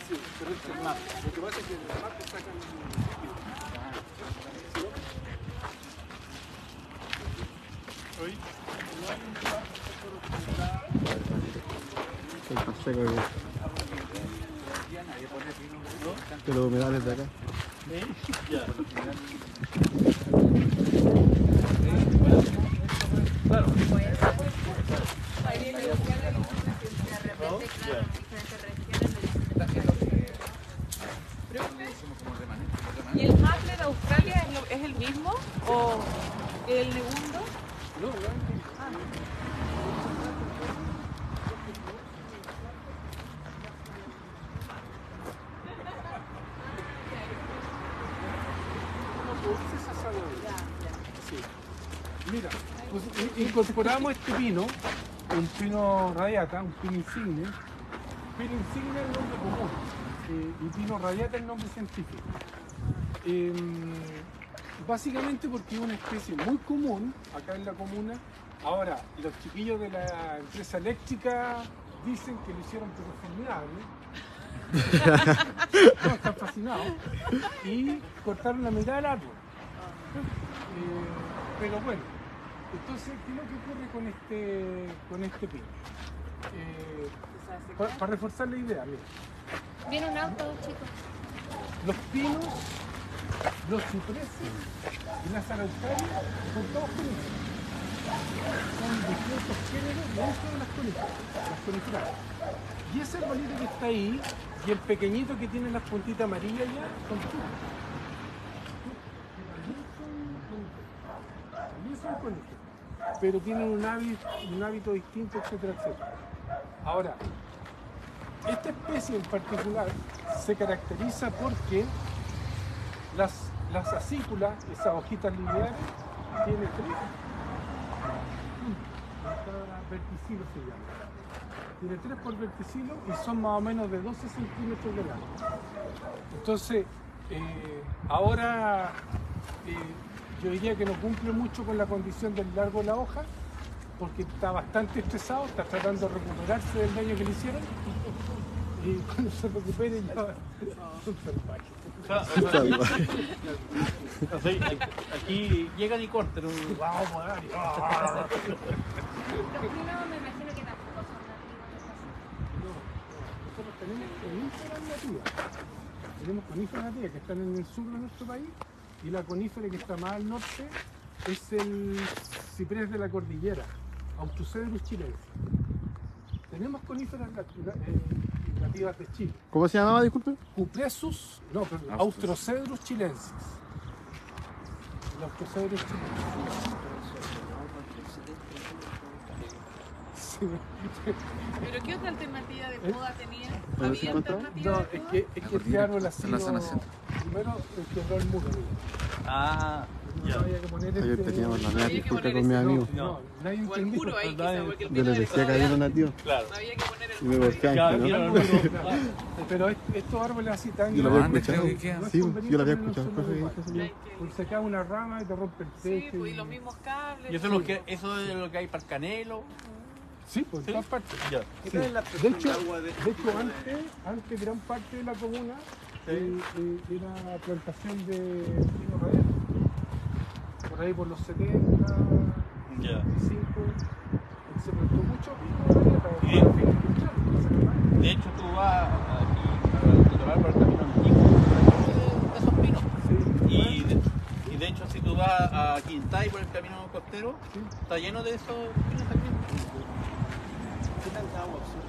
S4: Sí, pero este es el mapa. Lo que pasa es que en el mapa sacan...
S2: Está seco aquí. De los humedales de acá.
S6: Claro.
S7: ¿Y el Mafler de Australia es el mismo o el negundo?
S4: No, mira, pues incorporamos este pino, un pino radiata, un pino insigne. Pino insigne es el nombre común y pino radiata es el nombre científico. Básicamente porque es una especie muy común acá en la comuna. Ahora, los chiquillos de la empresa eléctrica dicen que lo hicieron pero formidable. Todos están fascinados. Y cortaron la mitad del árbol. Pero bueno, entonces, ¿qué es lo que ocurre con este pino? Para reforzar la idea, mira.
S10: Viene un auto, chicos.
S4: Los pinos, los cipreses y las araucarias son todos coníferas. Son distintos géneros dentro de las coníferas. Y ese arbolito que está ahí y el pequeñito que tiene las puntitas amarillas ya son pinos. También son coníferas. Pero tienen un hábito distinto, etcétera, etcétera. Ahora, esta especie en particular se caracteriza porque las acículas, esas hojitas lineares, tiene 3. Verticilo se llama. Tiene 3 por verticilo y son más o menos de 12 centímetros de largo. Entonces, ahora yo diría que no cumple mucho con la condición del largo de la hoja, porque está bastante estresado, está tratando de recuperarse del daño que le hicieron. Y cuando se recupere ya son salvajes.
S6: Aquí llegan y cortan un...
S10: Los pinos me imagino que tampoco son
S4: Nosotros tenemos coníferas nativas. Tenemos coníferas nativas que están en el sur de nuestro país y la conífera que está más al norte es el ciprés de la cordillera, Autucedrus chilensis. Tenemos coníferas nativas de Chile.
S2: ¿Cómo se llamaba, disculpe?
S4: Cupressus, no, perdón, Austrocedrus chilensis. El Austrocedrus chilensis. Sí.
S7: ¿Pero qué otra alternativa de poda tenía?
S2: ¿Pero sí
S7: ¿Había
S2: encontró?
S7: alternativa
S4: No,
S7: de
S4: es
S7: poda?
S4: que este árbol ha sido...
S3: en la zona centro.
S4: Primero quebró el muro.
S6: Ah,
S4: No había que poner
S2: Ayer
S4: este...
S2: teníamos la media
S7: Había que
S2: disputa
S7: poner
S2: con mis
S7: ese-
S2: amigos.
S4: No, nadie
S7: O el
S4: entendió.
S7: muro ahí quizá, porque el
S2: Yo
S7: pino
S2: les
S7: del
S2: decía que había
S7: Claro.
S2: donativo.
S6: claro.
S7: Había que poner el
S2: Y me
S7: muro ahí.
S2: golpeaban,
S6: Ya,
S2: ¿no?
S6: mira,
S4: Pero estos árboles así tan
S2: Yo lo
S3: Lo
S2: había
S3: antes
S2: escuchado.
S3: creo que queda.
S4: no es
S2: Sí,
S4: conveniente
S2: yo lo había
S4: ponerlo
S2: escuchado.
S4: en
S2: Por eso
S4: solo
S2: dije,
S4: lugar.
S2: sí.
S4: Porque se cae una rama y te rompe el
S7: Sí,
S4: techo.
S7: pues, y los mismos cables.
S6: ¿Y eso es lo que, eso es lo que hay para el canelo?
S4: Sí, pues en
S6: ¿Sí?
S4: todas partes.
S6: Ya.
S8: ¿Qué tal es la
S4: De
S8: presión
S4: hecho,
S8: de agua de este tipo de-
S4: antes gran parte de la comuna
S6: Sí.
S4: era plantación de pino radial. Por ahí por los 70,
S6: Ya.
S4: 75, se plantó mucho pino radial para
S6: Sí.
S4: fines industriales, para sacar más.
S6: De hecho, tú vas aquí al litoral por el camino antiguo de esos pinos.
S4: Sí.
S6: Y de hecho, si tú vas a Quintay por el camino costero,
S4: Sí.
S6: está lleno de esos pinos también.
S8: ¿Qué tanta agua absorbe?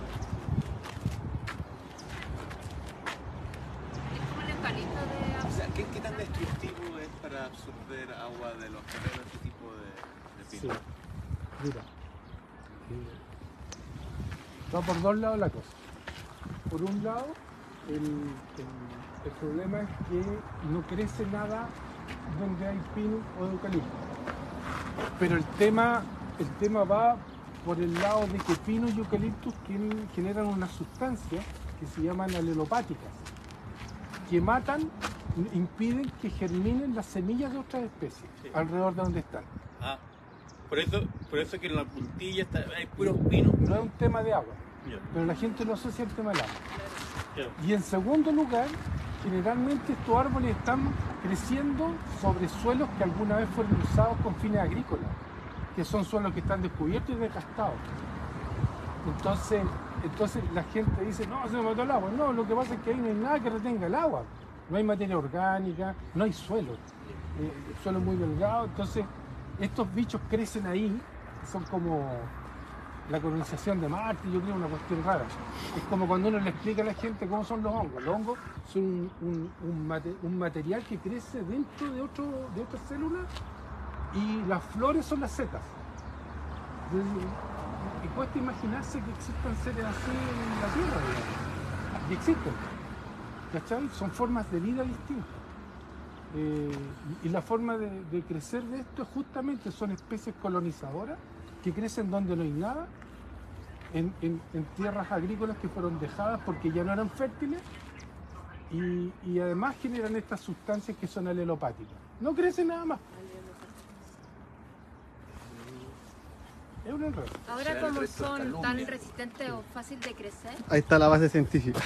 S5: Es como el eucalipto de
S8: O sea, ¿qué tan destructivo es para absorber agua de los terrenos este tipo de
S4: Sí.
S8: pino?
S4: Mira, va por dos lados la cosa. Por un lado, el problema es que no crece nada donde hay pino o eucalipto. Pero el tema va por el lado de que pino y eucaliptus generan unas sustancias que se llaman alelopáticas, que matan, impiden que germinen las semillas de otras especies alrededor de donde están.
S6: Ah, por eso que en la puntilla hay puros pinos.
S4: No es un tema de agua,
S6: Ya.
S4: pero la gente no asocia el tema del agua.
S6: Ya.
S4: Y en segundo lugar, generalmente estos árboles están creciendo sobre suelos que alguna vez fueron usados con fines agrícolas, que son suelos que están descubiertos y desgastados. Entonces la gente dice, no, se me mató el agua. No, lo que pasa es que ahí no hay nada que retenga el agua. No hay materia orgánica, no hay suelo. El suelo es muy delgado, entonces estos bichos crecen ahí, son como la colonización de Marte, yo creo una cuestión rara. Es como cuando uno le explica a la gente cómo son los hongos. Los hongos son un material que crece dentro de otras células y las flores son las setas. Entonces, y cuesta imaginarse que existan seres así en la Tierra, digamos. Y existen. ¿Cachai? Son formas de vida distintas. Y la forma de crecer de esto justamente son especies colonizadoras que crecen donde no hay nada, en tierras agrícolas que fueron dejadas porque ya no eran fértiles y además generan estas sustancias que son alelopáticas. No crecen nada más. Es un enredo.
S5: Ahora, como son tan resistentes o fácil de crecer,
S2: Ahí está la base científica.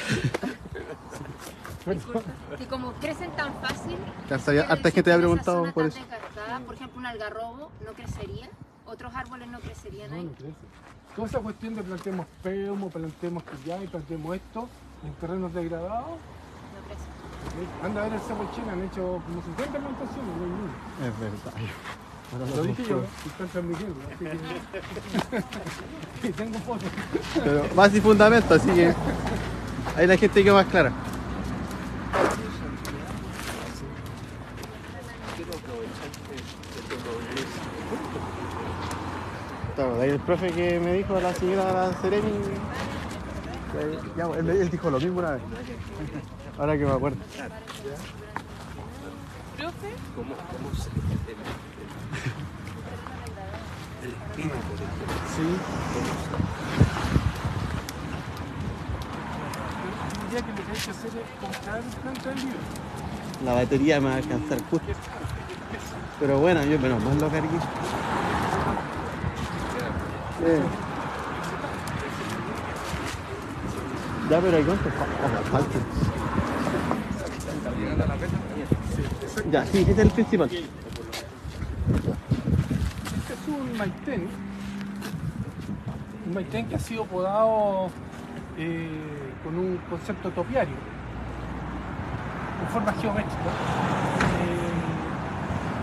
S5: disculpa, y como crecen tan fácil,
S2: Harta gente te ha preguntado por eso.
S5: por ejemplo, un algarrobo no crecería, otros árboles no crecerían
S4: No,
S5: ahí.
S4: no crece. Toda esa cuestión de plantemos peumo, plantemos quillay, plantemos esto en terrenos degradados.
S5: No crece.
S4: Anda a ver el Cerro China, han hecho como 50 plantaciones, no hay ni una.
S2: Es verdad. Ahora
S4: Lo dije yo,
S2: busco.
S4: y están transmitiendo, así que... Sí, tengo fotos.
S2: Pero base y fundamento, así que ahí la gente quedó más clara.
S9: Quiero aprovechar que te progreses.
S2: Claro, de ahí el profe que me dijo, la señora Sereni, ya, él dijo lo mismo una vez. Ahora que me acuerdo.
S7: ¿Profe?
S9: ¿Cómo se el espino, por ejemplo?
S4: Sí.
S9: ¿Cómo
S4: Yo diría que lo que hay que hacer es comprar planta en vivo.
S2: La batería me va a alcanzar justo. Pero bueno, yo menos mal lo cargué. Ya, pero hay cuántos faltan. Ya, sí, este es el principal.
S4: Este es un maitén que ha sido podado con un concepto topiario, en forma geométrica.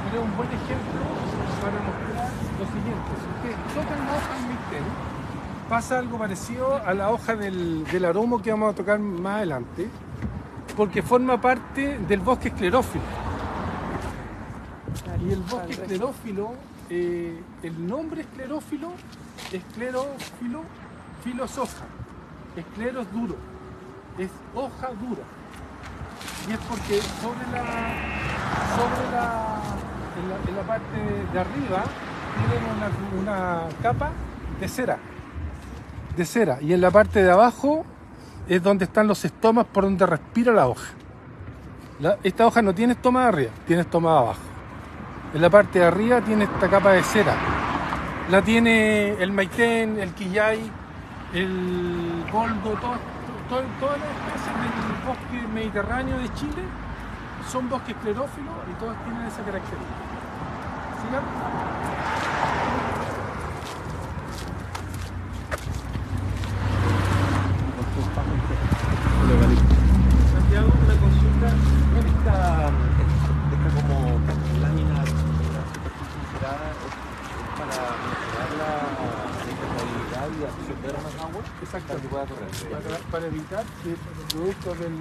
S4: Pero es un buen ejemplo para mostrar lo siguiente. Si ustedes tocan la hoja del maitén, pasa algo parecido a la hoja del aromo que vamos a tocar más adelante, porque forma parte del bosque esclerófilo. Y el bosque esclerófilo, el nombre esclerófilo, esclerófilo, filo es hoja, esclero es duro, es hoja dura. Y es porque en la parte de arriba tienen una capa de cera, y en la parte de abajo es donde están los estomas por donde respira la hoja. Esta hoja no tiene estoma de arriba, tiene estoma de abajo. En la parte de arriba tiene esta capa de cera. La tiene el maitén, el quillay, el boldo, todas las especies del bosque mediterráneo de Chile son bosques esclerófilos y todas tienen esa característica. ¿Sigan?
S8: Santiago, una consulta. Esta como lámina cerrada es para mejorar la impermeabilidad y absorber más agua.
S4: Exacto.
S8: Para que pueda correr.
S4: Para evitar que producto del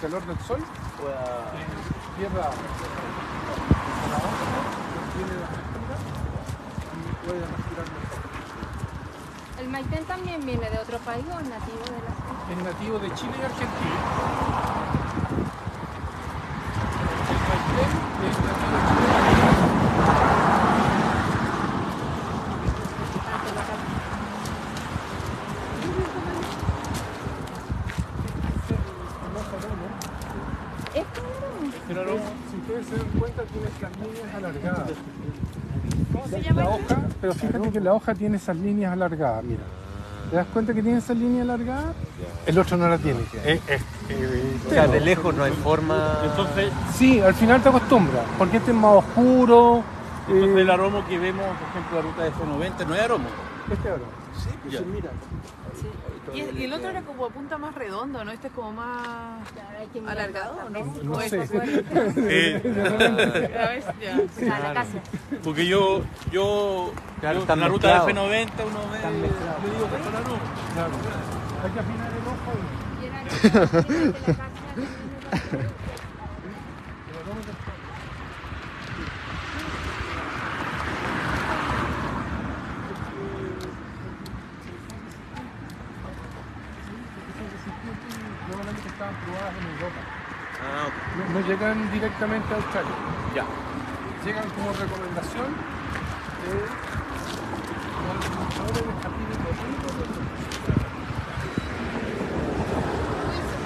S4: calor del sol pierda la hoja, tiene la textura y puede respirar mejor.
S10: ¿El maitén también viene de otro país o es nativo de la zona?
S4: Es nativo de Chile y Argentina. El maitén es nativo de Chile y Argentina. Pero si ustedes se dan cuenta, tiene estas líneas alargadas.
S7: ¿Cómo se llama?
S4: La hoja, pero fíjate que la hoja tiene esas líneas alargadas, mira. ¿Te das cuenta que tiene esa línea alargada? El otro no la tiene.
S8: O sea, de lejos no hay forma.
S6: Entonces,
S4: sí, al final te acostumbras, porque este es más oscuro.
S6: entonces el aromo que vemos, por ejemplo, la ruta de F90, no es aromo.
S4: Este ahora.
S8: Sí, pues
S6: Ya.
S8: mira.
S7: Y el otro era como a punta más redonda, ¿no? Este es como más
S10: Claro, hay que mirar
S7: alargado, ¿no?
S4: No
S7: ¿O es
S4: sé.
S7: igual? A ver, ya.
S10: A la casa.
S6: Porque yo
S8: Claro,
S6: en
S8: están
S6: la ruta de
S8: mezclados.
S6: F90 uno ve,
S8: Están mezclados.
S6: le digo que son aromo.
S4: Claro. Hay que afinar el ojo
S10: Y era que la casa
S4: normalmente estaban probadas en Europa.
S8: Ah, ok.
S4: No llegan directamente a Australia.
S8: Ya.
S4: Llegan como recomendación de los administradores de jardines botánicos de Australia.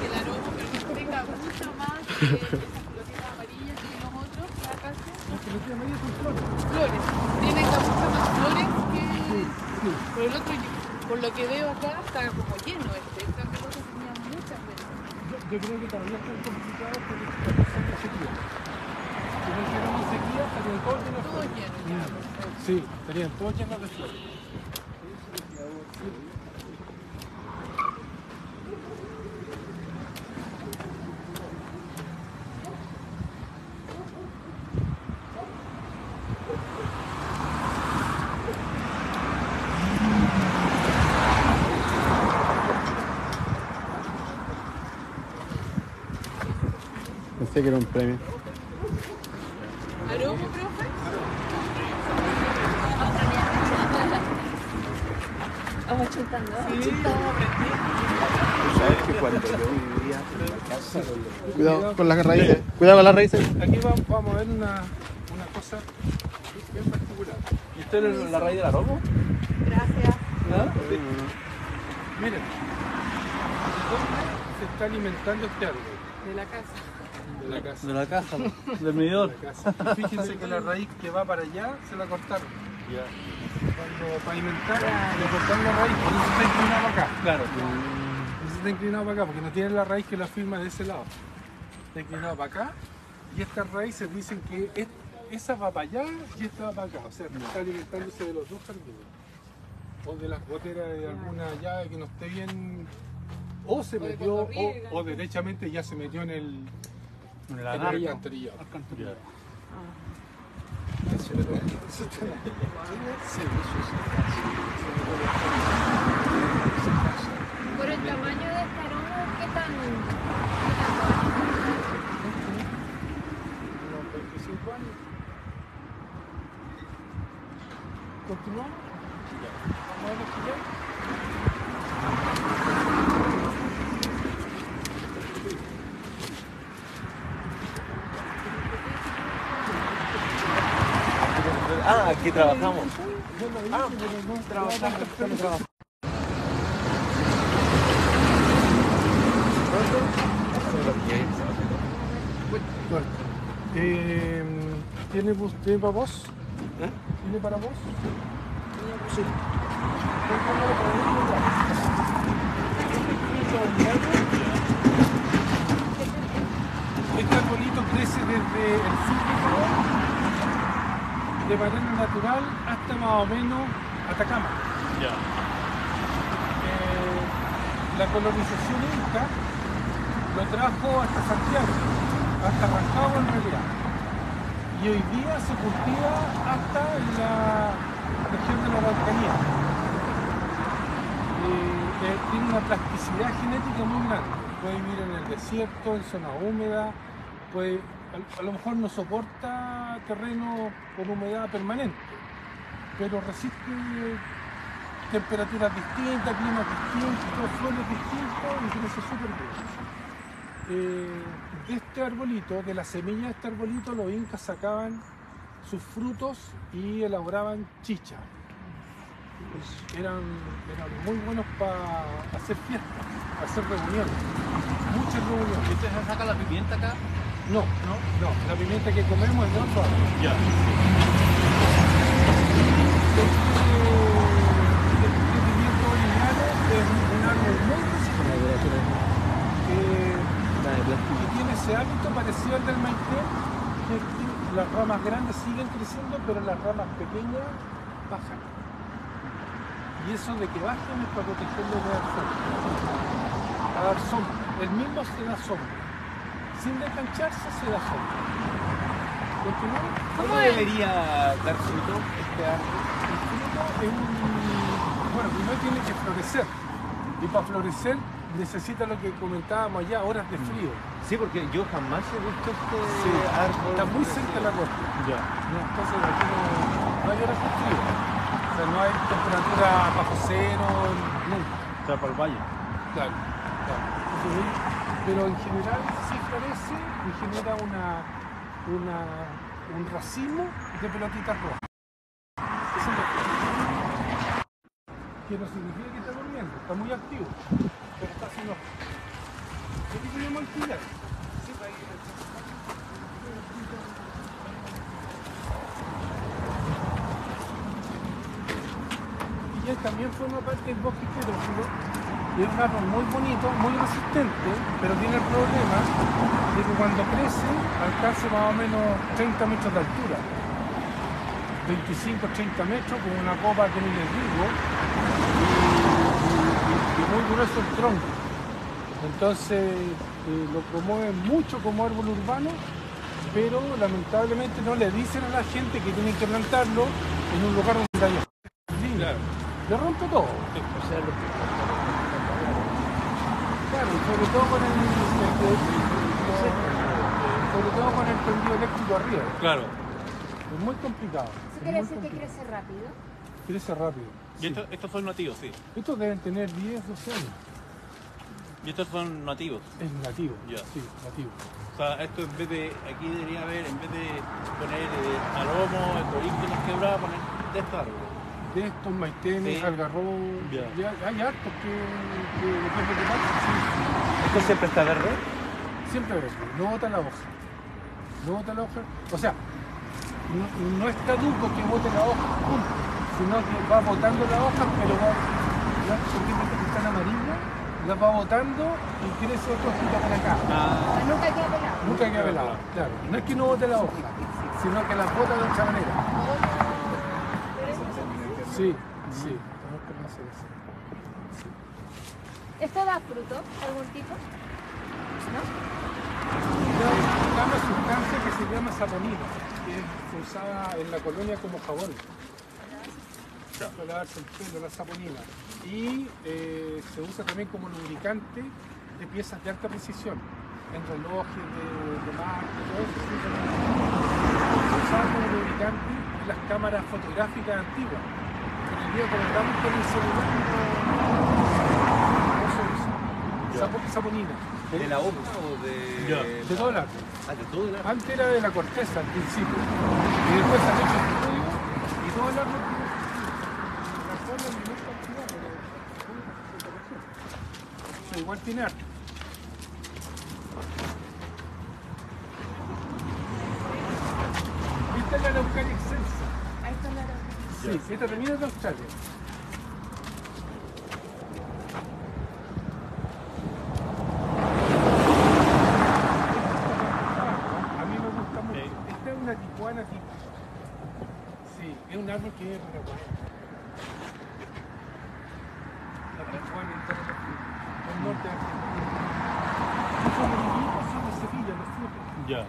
S7: El aroma, pero que tenga mucho más esas flotitas amarillas que los otros, la casa.
S4: Las pelotitas amarillas son flores.
S7: Flores. Tienen muchas más flores que...
S4: Sí.
S7: Por el otro, por lo que veo acá, está como lleno este. Esta cosa tenía muchas veces.
S4: Yo creo que todavía están complicados porque están en sequía. Si no hiciéramos sequía, estarían todos llenos de
S7: Todos
S4: flores.
S7: llenos, ya.
S4: Sí, estarían todos llenos de flores.
S2: Pensé que era un premio.
S7: ¿Aromo, profe?
S10: Vamos chutando.
S7: Sí, estamos aprendiendo.
S8: Tú sabes que cuando yo vivía en la casa donde
S2: Cuidado con las raíces. Cuidado con las raíces.
S4: Aquí vamos a ver una cosa bien particular.
S6: ¿Y esto es la raíz del aromo?
S10: Gracias.
S4: Miren, ¿dónde se está alimentando este árbol?
S7: De la casa.
S4: De la casa.
S6: De la casa, del medidor.
S4: De la casa. Fíjense que la raíz que va para allá se la cortaron. Cuando pavimentaron, le cortaron la raíz, por eso está inclinado acá.
S6: Claro.
S4: Por eso está inclinado para acá, porque no tiene la raíz que la firma de ese lado. Está inclinado para acá. Y estas raíces dicen que esa va para allá y esta va para acá. O sea, está alimentándose de los dos jardines. O de las goteras de alguna llave que no esté bien. O se metió, o derechamente ya se metió en el alcantarillado. Sí, eso sí.
S8: Aquí trabajamos.
S4: Trabajamos. ¿Tiene para vos? ¿Tiene para vos? Sí. Este arbolito crece desde el sur de manera natural hasta más o menos Atacama. La colonización inca lo trajo hasta Santiago, hasta Rancagua en realidad. Y hoy día se cultiva hasta en la región de la Araucanía. Tiene una plasticidad genética muy grande. Puede vivir en el desierto, en zona húmeda, a lo mejor no soporta terreno con humedad permanente, pero resiste temperaturas distintas, climas distintos, suelos distintos y crece súper bien. De este arbolito, de la semilla de este arbolito, los incas sacaban sus frutos y elaboraban chicha. Eran muy buenos para hacer fiestas, para hacer reuniones, muchas reuniones.
S6: ¿Y usted se saca la pimienta acá?
S4: No, la pimienta que comemos es de otro árbol.
S6: Ya.
S4: Este pimiento original es un árbol muy resistente. Y tiene ese hábito parecido al del maite, que las ramas grandes siguen creciendo, pero las ramas pequeñas bajan. Y eso de que bajen es para protegerlo de dar sombra. A dar sombra. El mismo se da sombra. Sin desgancharse se da sombra.
S8: ¿Cómo debería dar fruto este árbol?
S4: El fruto es bueno, primero tiene que florecer. Y para florecer necesita lo que comentábamos allá, horas de frío.
S8: Sí, porque yo jamás he visto este árbol.
S4: Está muy cerca de la costa. Entonces aquí no hay horas de frío. O sea, no hay temperatura bajo cero, nunca.
S6: O sea, para el valle.
S4: Claro. Pero en general sí florece y genera un racimo de pelotitas rojas. Eso es lo que no significa que está durmiendo, está muy activo, pero está sin ojos. Aquí tenemos el pilar. Sí, para ir y él también forma parte del bosque hidrófilo. Y es un árbol muy bonito, muy resistente, pero tiene el problema de que cuando crece alcanza más o menos 30 metros de altura. 25-30 metros con una copa que ni les digo y muy grueso el tronco. Entonces lo promueven mucho como árbol urbano, pero lamentablemente no le dicen a la gente que tienen que plantarlo en un lugar donde haya claro. Le rompe todo. O sea, claro, sobre todo con el tendido eléctrico arriba.
S6: Claro.
S4: Es muy complicado.
S10: ¿Eso quiere decir que crece rápido?
S4: Crece rápido.
S6: ¿Y estos son nativos, sí?
S4: Estos deben tener 10, 12 años.
S6: ¿Y estos son nativos?
S4: Es nativo,
S6: ya.
S4: Sí, nativo.
S6: O sea, esto en vez de, aquí debería haber, en vez de poner alomo, eucalipto, quebrada, poner de estos árboles.
S4: De estos, maitenes, algarrobo, hay hartos que depende de qué pasa.
S8: ¿Esto siempre está verde?
S4: Siempre verde, no bota la hoja. No bota la hoja, o sea, no es caduco que bote la hoja, punto, sino que va botando la hoja, pero las que están amarillas, las va botando y crece otro hojita para acá.
S10: Nunca queda pelado.
S4: Nunca queda pelado, claro. No es que no bote la hoja, sino que las bota de otra manera. Sí.
S10: ¿Esto da fruto, algún tipo? ¿No?
S4: Una sustancia que se llama saponina, que se usaba en la colonia como jabón. Para lavarse el pelo, la saponina. Y se usa también como lubricante de piezas de alta precisión, en relojes de marca, todo eso. Se usaba como lubricante en las cámaras fotográficas antiguas. Pero el día colgamos con el celular no se usa. Saponina.
S8: ¿De la hoja o de...?
S4: De todo el árbol.
S8: Ah, de todo el árbol.
S4: Antes era de la corteza al principio. Y después se han hecho estudios y todo el árbol tiene la cola en menor cantidad, pero igual tiene harto. Esta es la Araucaria excelsa.
S7: Ahí está la Araucaria.
S4: Sí, esta también es de Australia. A mí me gusta mucho. Esta es una tijuana típica. Sí, es un árbol que es paraguayo. La tijuana en todo el norte de Argentina. Son bonitos, son de Sevilla, los frutos.
S6: Ya.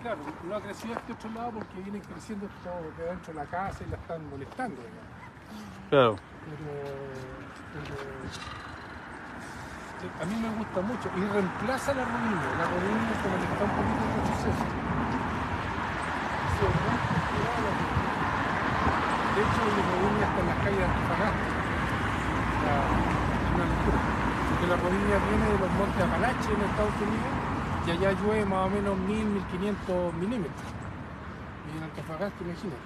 S4: Claro, no ha crecido este otro lado porque vienen creciendo todo de dentro de la casa y la están molestando.
S6: Claro.
S4: A mí me gusta mucho y reemplaza la rodilla. La rodilla como le está un poquito en retroceso. De hecho, la rodilla está en las calles de Antofagasta. Es una locura. Porque la rodilla viene de los montes Apalaches en Estados Unidos. Y allá llueve más o menos 1.000-1.500 milímetros. Y en Antofagasta, imagínate.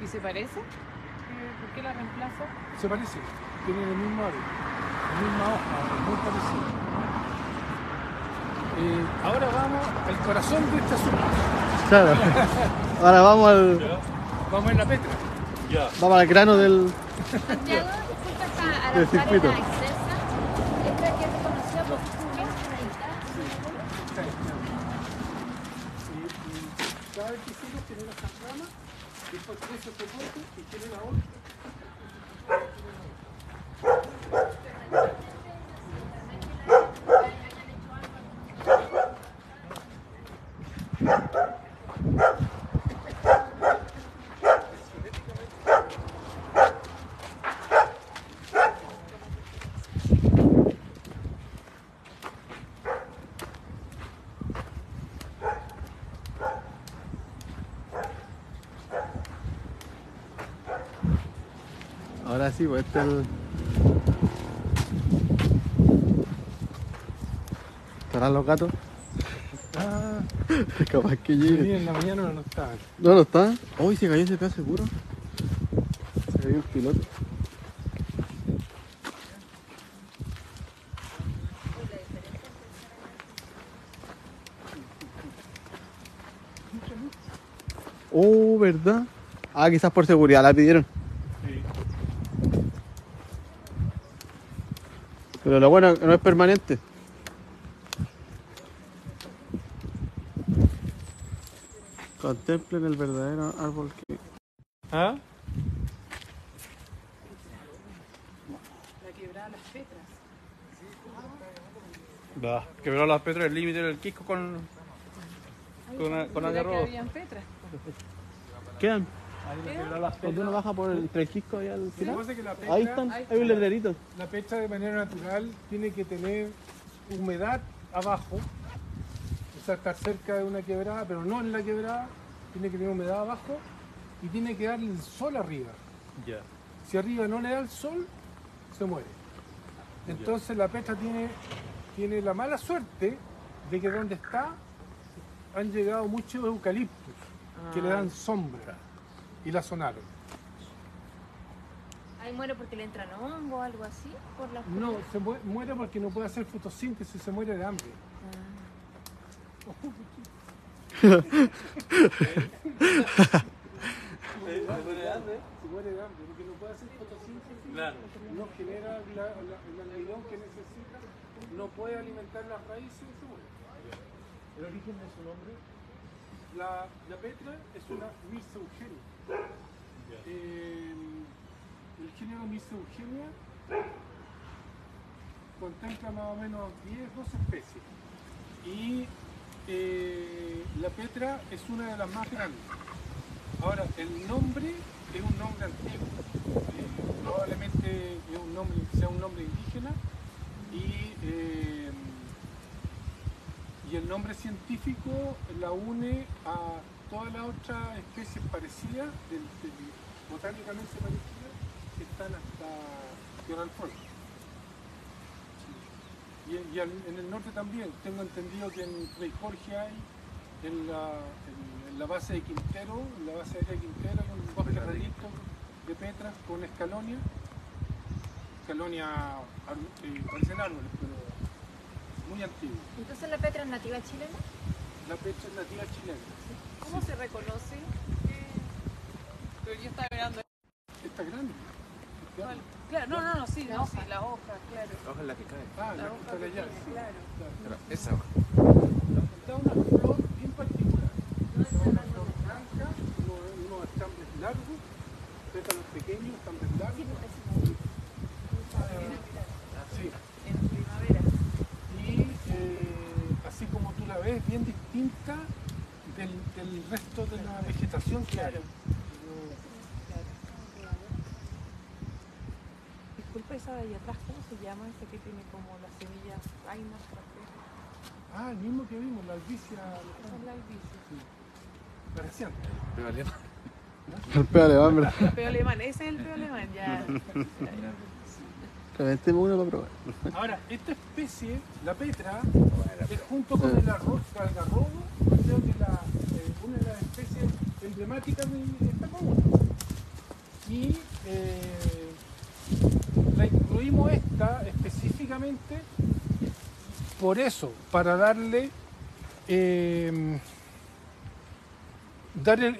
S7: ¿Y se parece? ¿Por qué la reemplaza?
S4: Se parece, tienen el mismo árbol, la misma hoja, muy parecido. Ahora vamos al corazón de este asunto.
S2: Claro. Ahora vamos al.
S4: Vamos en la Petra.
S6: Ya.
S2: Vamos al grano del.
S10: Santiago, disculpa, esta
S2: Del
S10: Araucaria
S2: circuito.
S10: excelsa, esta que es reconocida por sus virgencitas.
S4: Y cada vez que sigo tiene las ramas, después crece este corte y tiene la otra.
S2: Ahora sí, pues este es el. ¿Estarán los gatos?
S4: Ah,
S2: Capaz que
S4: sí,
S2: llegue.
S4: en la mañana no estaban.
S2: No, no está. Uy, se cayó ese pedazo seguro. Se cayó el piloto. Oh, ¿verdad? Ah, quizás por seguridad la pidieron. Pero lo bueno es que no es permanente. Contemplen el verdadero árbol que...
S6: ¿Ah?
S7: La quebrada Las Petras.
S6: Va. Quebró las Petras, el límite del Quisco con
S7: Mira que
S6: Algarrobo.
S7: habían Petras.
S2: ¿Quedan?
S6: las
S2: Cuando uno baja por el Quisco ahí al
S4: Lo que
S2: final.
S4: pasa es que la
S2: Ahí
S4: Petra,
S2: están, hay un letrerito.
S4: la Petra de manera natural tiene que tener humedad abajo, o sea, estar cerca de una quebrada, pero no en la quebrada, tiene que tener humedad abajo y tiene que darle el sol arriba.
S6: Ya.
S4: Si arriba no le da el sol, se muere. Entonces la Petra tiene la mala suerte de que donde está han llegado muchos eucaliptos que le dan sombra y la sonaron.
S10: Ahí muere porque le entran hongo o algo así. Por la
S4: No, se muere porque no puede hacer fotosíntesis, se muere de hambre. Se muere de hambre porque no puede hacer fotosíntesis, no genera el almidón que necesita, no puede alimentar las raíces y se muere. El origen de su nombre, la Petra es una Mircea Eugenia. El género Mircea Eugenia contempla más o menos 10-12 especies y la Petra es una de las más grandes. Ahora, el nombre es un nombre antiguo, probablemente es sea un nombre indígena y el nombre científico la une a todas las otras especies parecidas, botánicamente parecidas, que están hasta Tierra del Fuego. Y en el norte también, tengo entendido que en Rey Jorge hay, en la base de Quintero, en la base aérea de Quintero hay un bosque relicto de petras con escalonia. Escalonia parecen árboles, pero muy antiguo.
S10: ¿Entonces la petra es nativa chilena?
S4: La petra es nativa chilena.
S7: ¿Cómo se reconoce? Pero yo estaba mirando.
S4: Está grande.
S7: Claro, no, sí, la hoja, claro.
S8: La hoja es la que cae.
S4: Ah, la hoja de allá, sí.
S7: Claro.
S8: Pero esa hoja.
S4: Da una flor bien particular. Una flor blanca, unos estambres largos, pétalos pequeños, estambres largos. Sí.
S7: En primavera.
S4: Y así como tú la ves, bien distinta del resto de la vegetación que hay.
S7: Disculpa, esa de ahí atrás, ¿cómo se llama? Ese que tiene como las semillas vainas.
S4: Ah, el mismo que vimos, la albicia.
S7: Es la albicia.
S4: Parecían.
S2: El peo alemán, ¿verdad?
S7: El peo alemán, ese es el peo alemán, ya.
S2: Reventemos uno para probar.
S4: Ahora, esta especie, la petra, es junto con el algarrobo, creo que una de las especies emblemáticas de esta comuna. Y la incluimos esta específicamente por eso, para darle,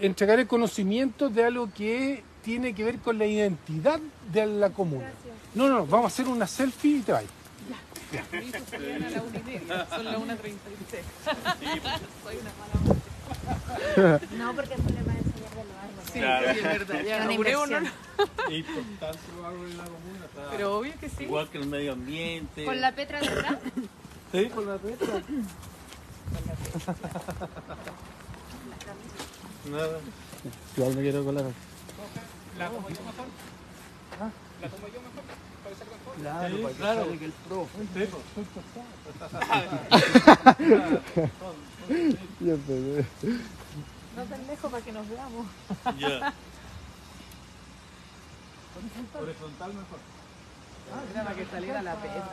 S4: entregar el conocimiento de algo que tiene que ver con la identidad de la comuna.
S7: Gracias.
S4: No, vamos a hacer una selfie y te vas.
S7: Ya. Mi hijo salían a la 1:30, son las 1:36. Soy una mala madre.
S10: No, porque eso le va a enseñar de los árboles.
S7: Sí,
S6: Claro.
S7: sí, es verdad. Ya,
S10: Una
S7: apuré uno.
S10: inversión.
S6: Es importante los árboles en la comuna. Está
S7: Pero obvio que sí.
S6: igual que el medio ambiente.
S5: ¿Con la petra de atrás?
S6: Sí, con la petra. Nada.
S2: Igual me quiero colar.
S3: ¿La tomo yo mejor? ¿La tomo yo mejor? ¿Para que salga mejor?
S8: Claro,
S6: Sí,
S8: para que
S6: claro.
S8: salga el profe.
S2: Ya empecé.
S7: No tan lejos para que nos veamos.
S6: Ya. Horizontal mejor.
S7: Era para que saliera la petra.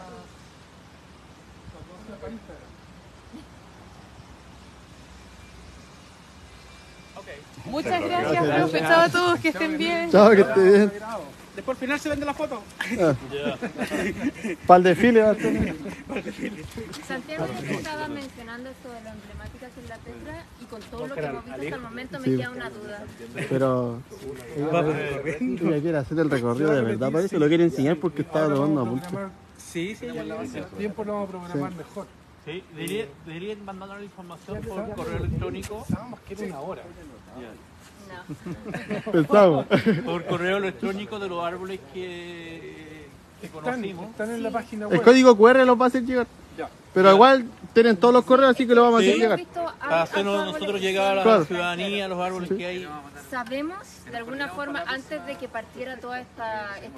S7: Muchas gracias, profe. Chao a todos, que estén bien.
S2: Chao, que esté bien.
S3: Después al final se vende la foto.
S6: Ya.
S2: Para el desfile va a tener.
S10: Santiago, yo te estaba mencionando esto de lo emblemática que es la petra y con todo lo que hemos visto hasta el momento me
S2: Sí.
S10: queda una duda.
S2: Pero ella quiere hacer el recorrido de verdad, parece. Lo quiere enseñar porque estaba tomando apuntes.
S3: Sí, ya la
S4: El tiempo lo vamos a programar mejor.
S6: Sí, deberían mandarnos la información por correo electrónico.
S4: Pensábamos que era una hora.
S10: No.
S2: Pensamos.
S6: Por correo electrónico de los árboles que conocimos.
S4: Están en la página web.
S2: El código QR lo va a hacer llegar.
S4: Ya.
S2: Pero igual tienen todos los correos, así que lo vamos a hacer
S6: Sí.
S2: llegar.
S6: Para hacernos nosotros llegar a la
S2: Claro.
S6: ciudadanía, a los árboles que hay.
S10: Sabemos, de alguna forma, antes de que partiera todo este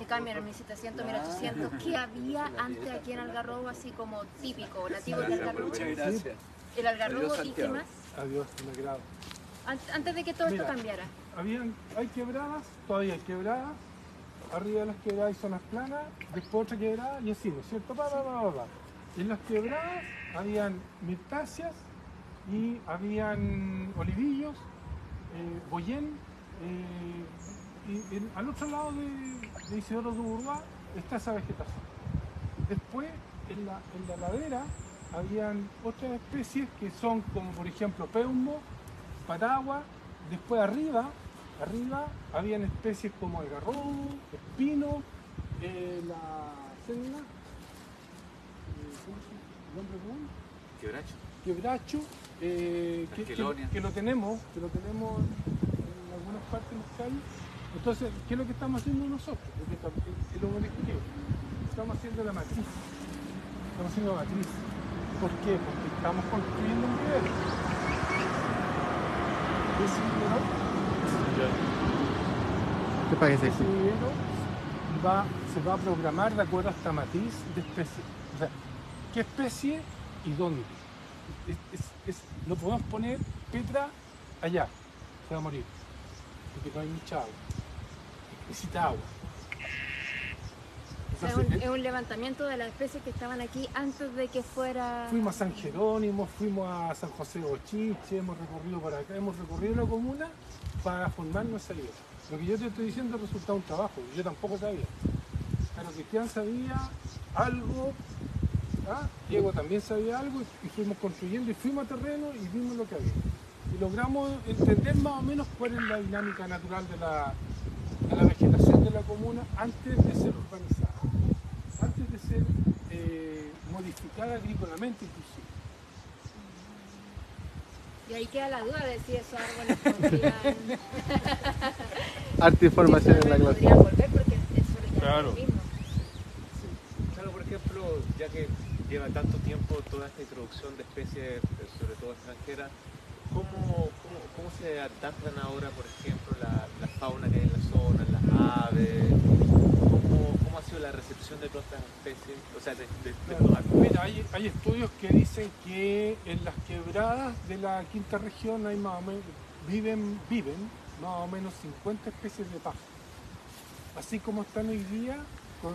S10: cambio en el 1700, 1800, ¿qué había antes aquí en Algarrobo, así como típico, nativo de Algarrobo? El Algarrobo y qué más,
S4: Adiós, me agrado.
S10: antes de que todo esto
S4: Mira.
S10: cambiara.
S4: Hay quebradas, todavía hay quebradas. Arriba de las quebradas hay zonas planas, después otra quebrada y así, ¿no es cierto? En las quebradas habían mirtáceas y habían olivillos, boyén, y al otro lado de Isidoro de Urbá está esa vegetación. Después, en la ladera, habían otras especies que son como por ejemplo peumo, paragua. Después arriba habían especies como algarrobo, espino, la célula, ¿cómo se llama? ¿El nombre común? Quebracho, que lo tenemos en algunas partes de las calles. Entonces, ¿qué es lo que estamos haciendo nosotros? Es lo objetivo. Estamos haciendo la matriz. Estamos haciendo la matriz. ¿Por qué? Porque estamos construyendo un vivero. Ese vivero,
S2: ¿Qué parece?
S4: se va a programar de acuerdo a esta matriz de especies. O sea, ¿qué especie y dónde? No podemos poner Petra allá, se va a morir, porque no hay mucha agua, necesita agua.
S10: Entonces, es un levantamiento de las especies que estaban aquí antes de que fuera...
S4: Fuimos a San Jerónimo, fuimos a San José de Ochiche, hemos recorrido por acá, hemos recorrido la comuna para formarnos esa idea. Lo que yo te estoy diciendo es resultado de un trabajo, yo tampoco sabía. Pero Cristian sabía algo, Diego también sabía algo, y fuimos construyendo y fuimos a terreno y vimos lo que había. Y logramos entender más o menos cuál es la dinámica natural de la vegetación de la comuna antes de ser urbanizada, antes de ser modificada agrícolamente inclusive.
S10: Y ahí queda la duda de si esos árboles podrían...
S2: Harta información en la clase.
S10: Podrían volver porque eso ya es lo mismo.
S8: Claro, por ejemplo, ya que lleva tanto tiempo toda esta introducción de especies, sobre todo extranjeras, ¿cómo se adaptan ahora, por ejemplo, la fauna que hay en la zona, las aves? ¿Cómo ha sido la recepción de todas estas especies? O sea,
S4: Mira, hay estudios que dicen que en las quebradas de la quinta región hay más o menos, viven más o menos 50 especies de pájaros. Así como están hoy día con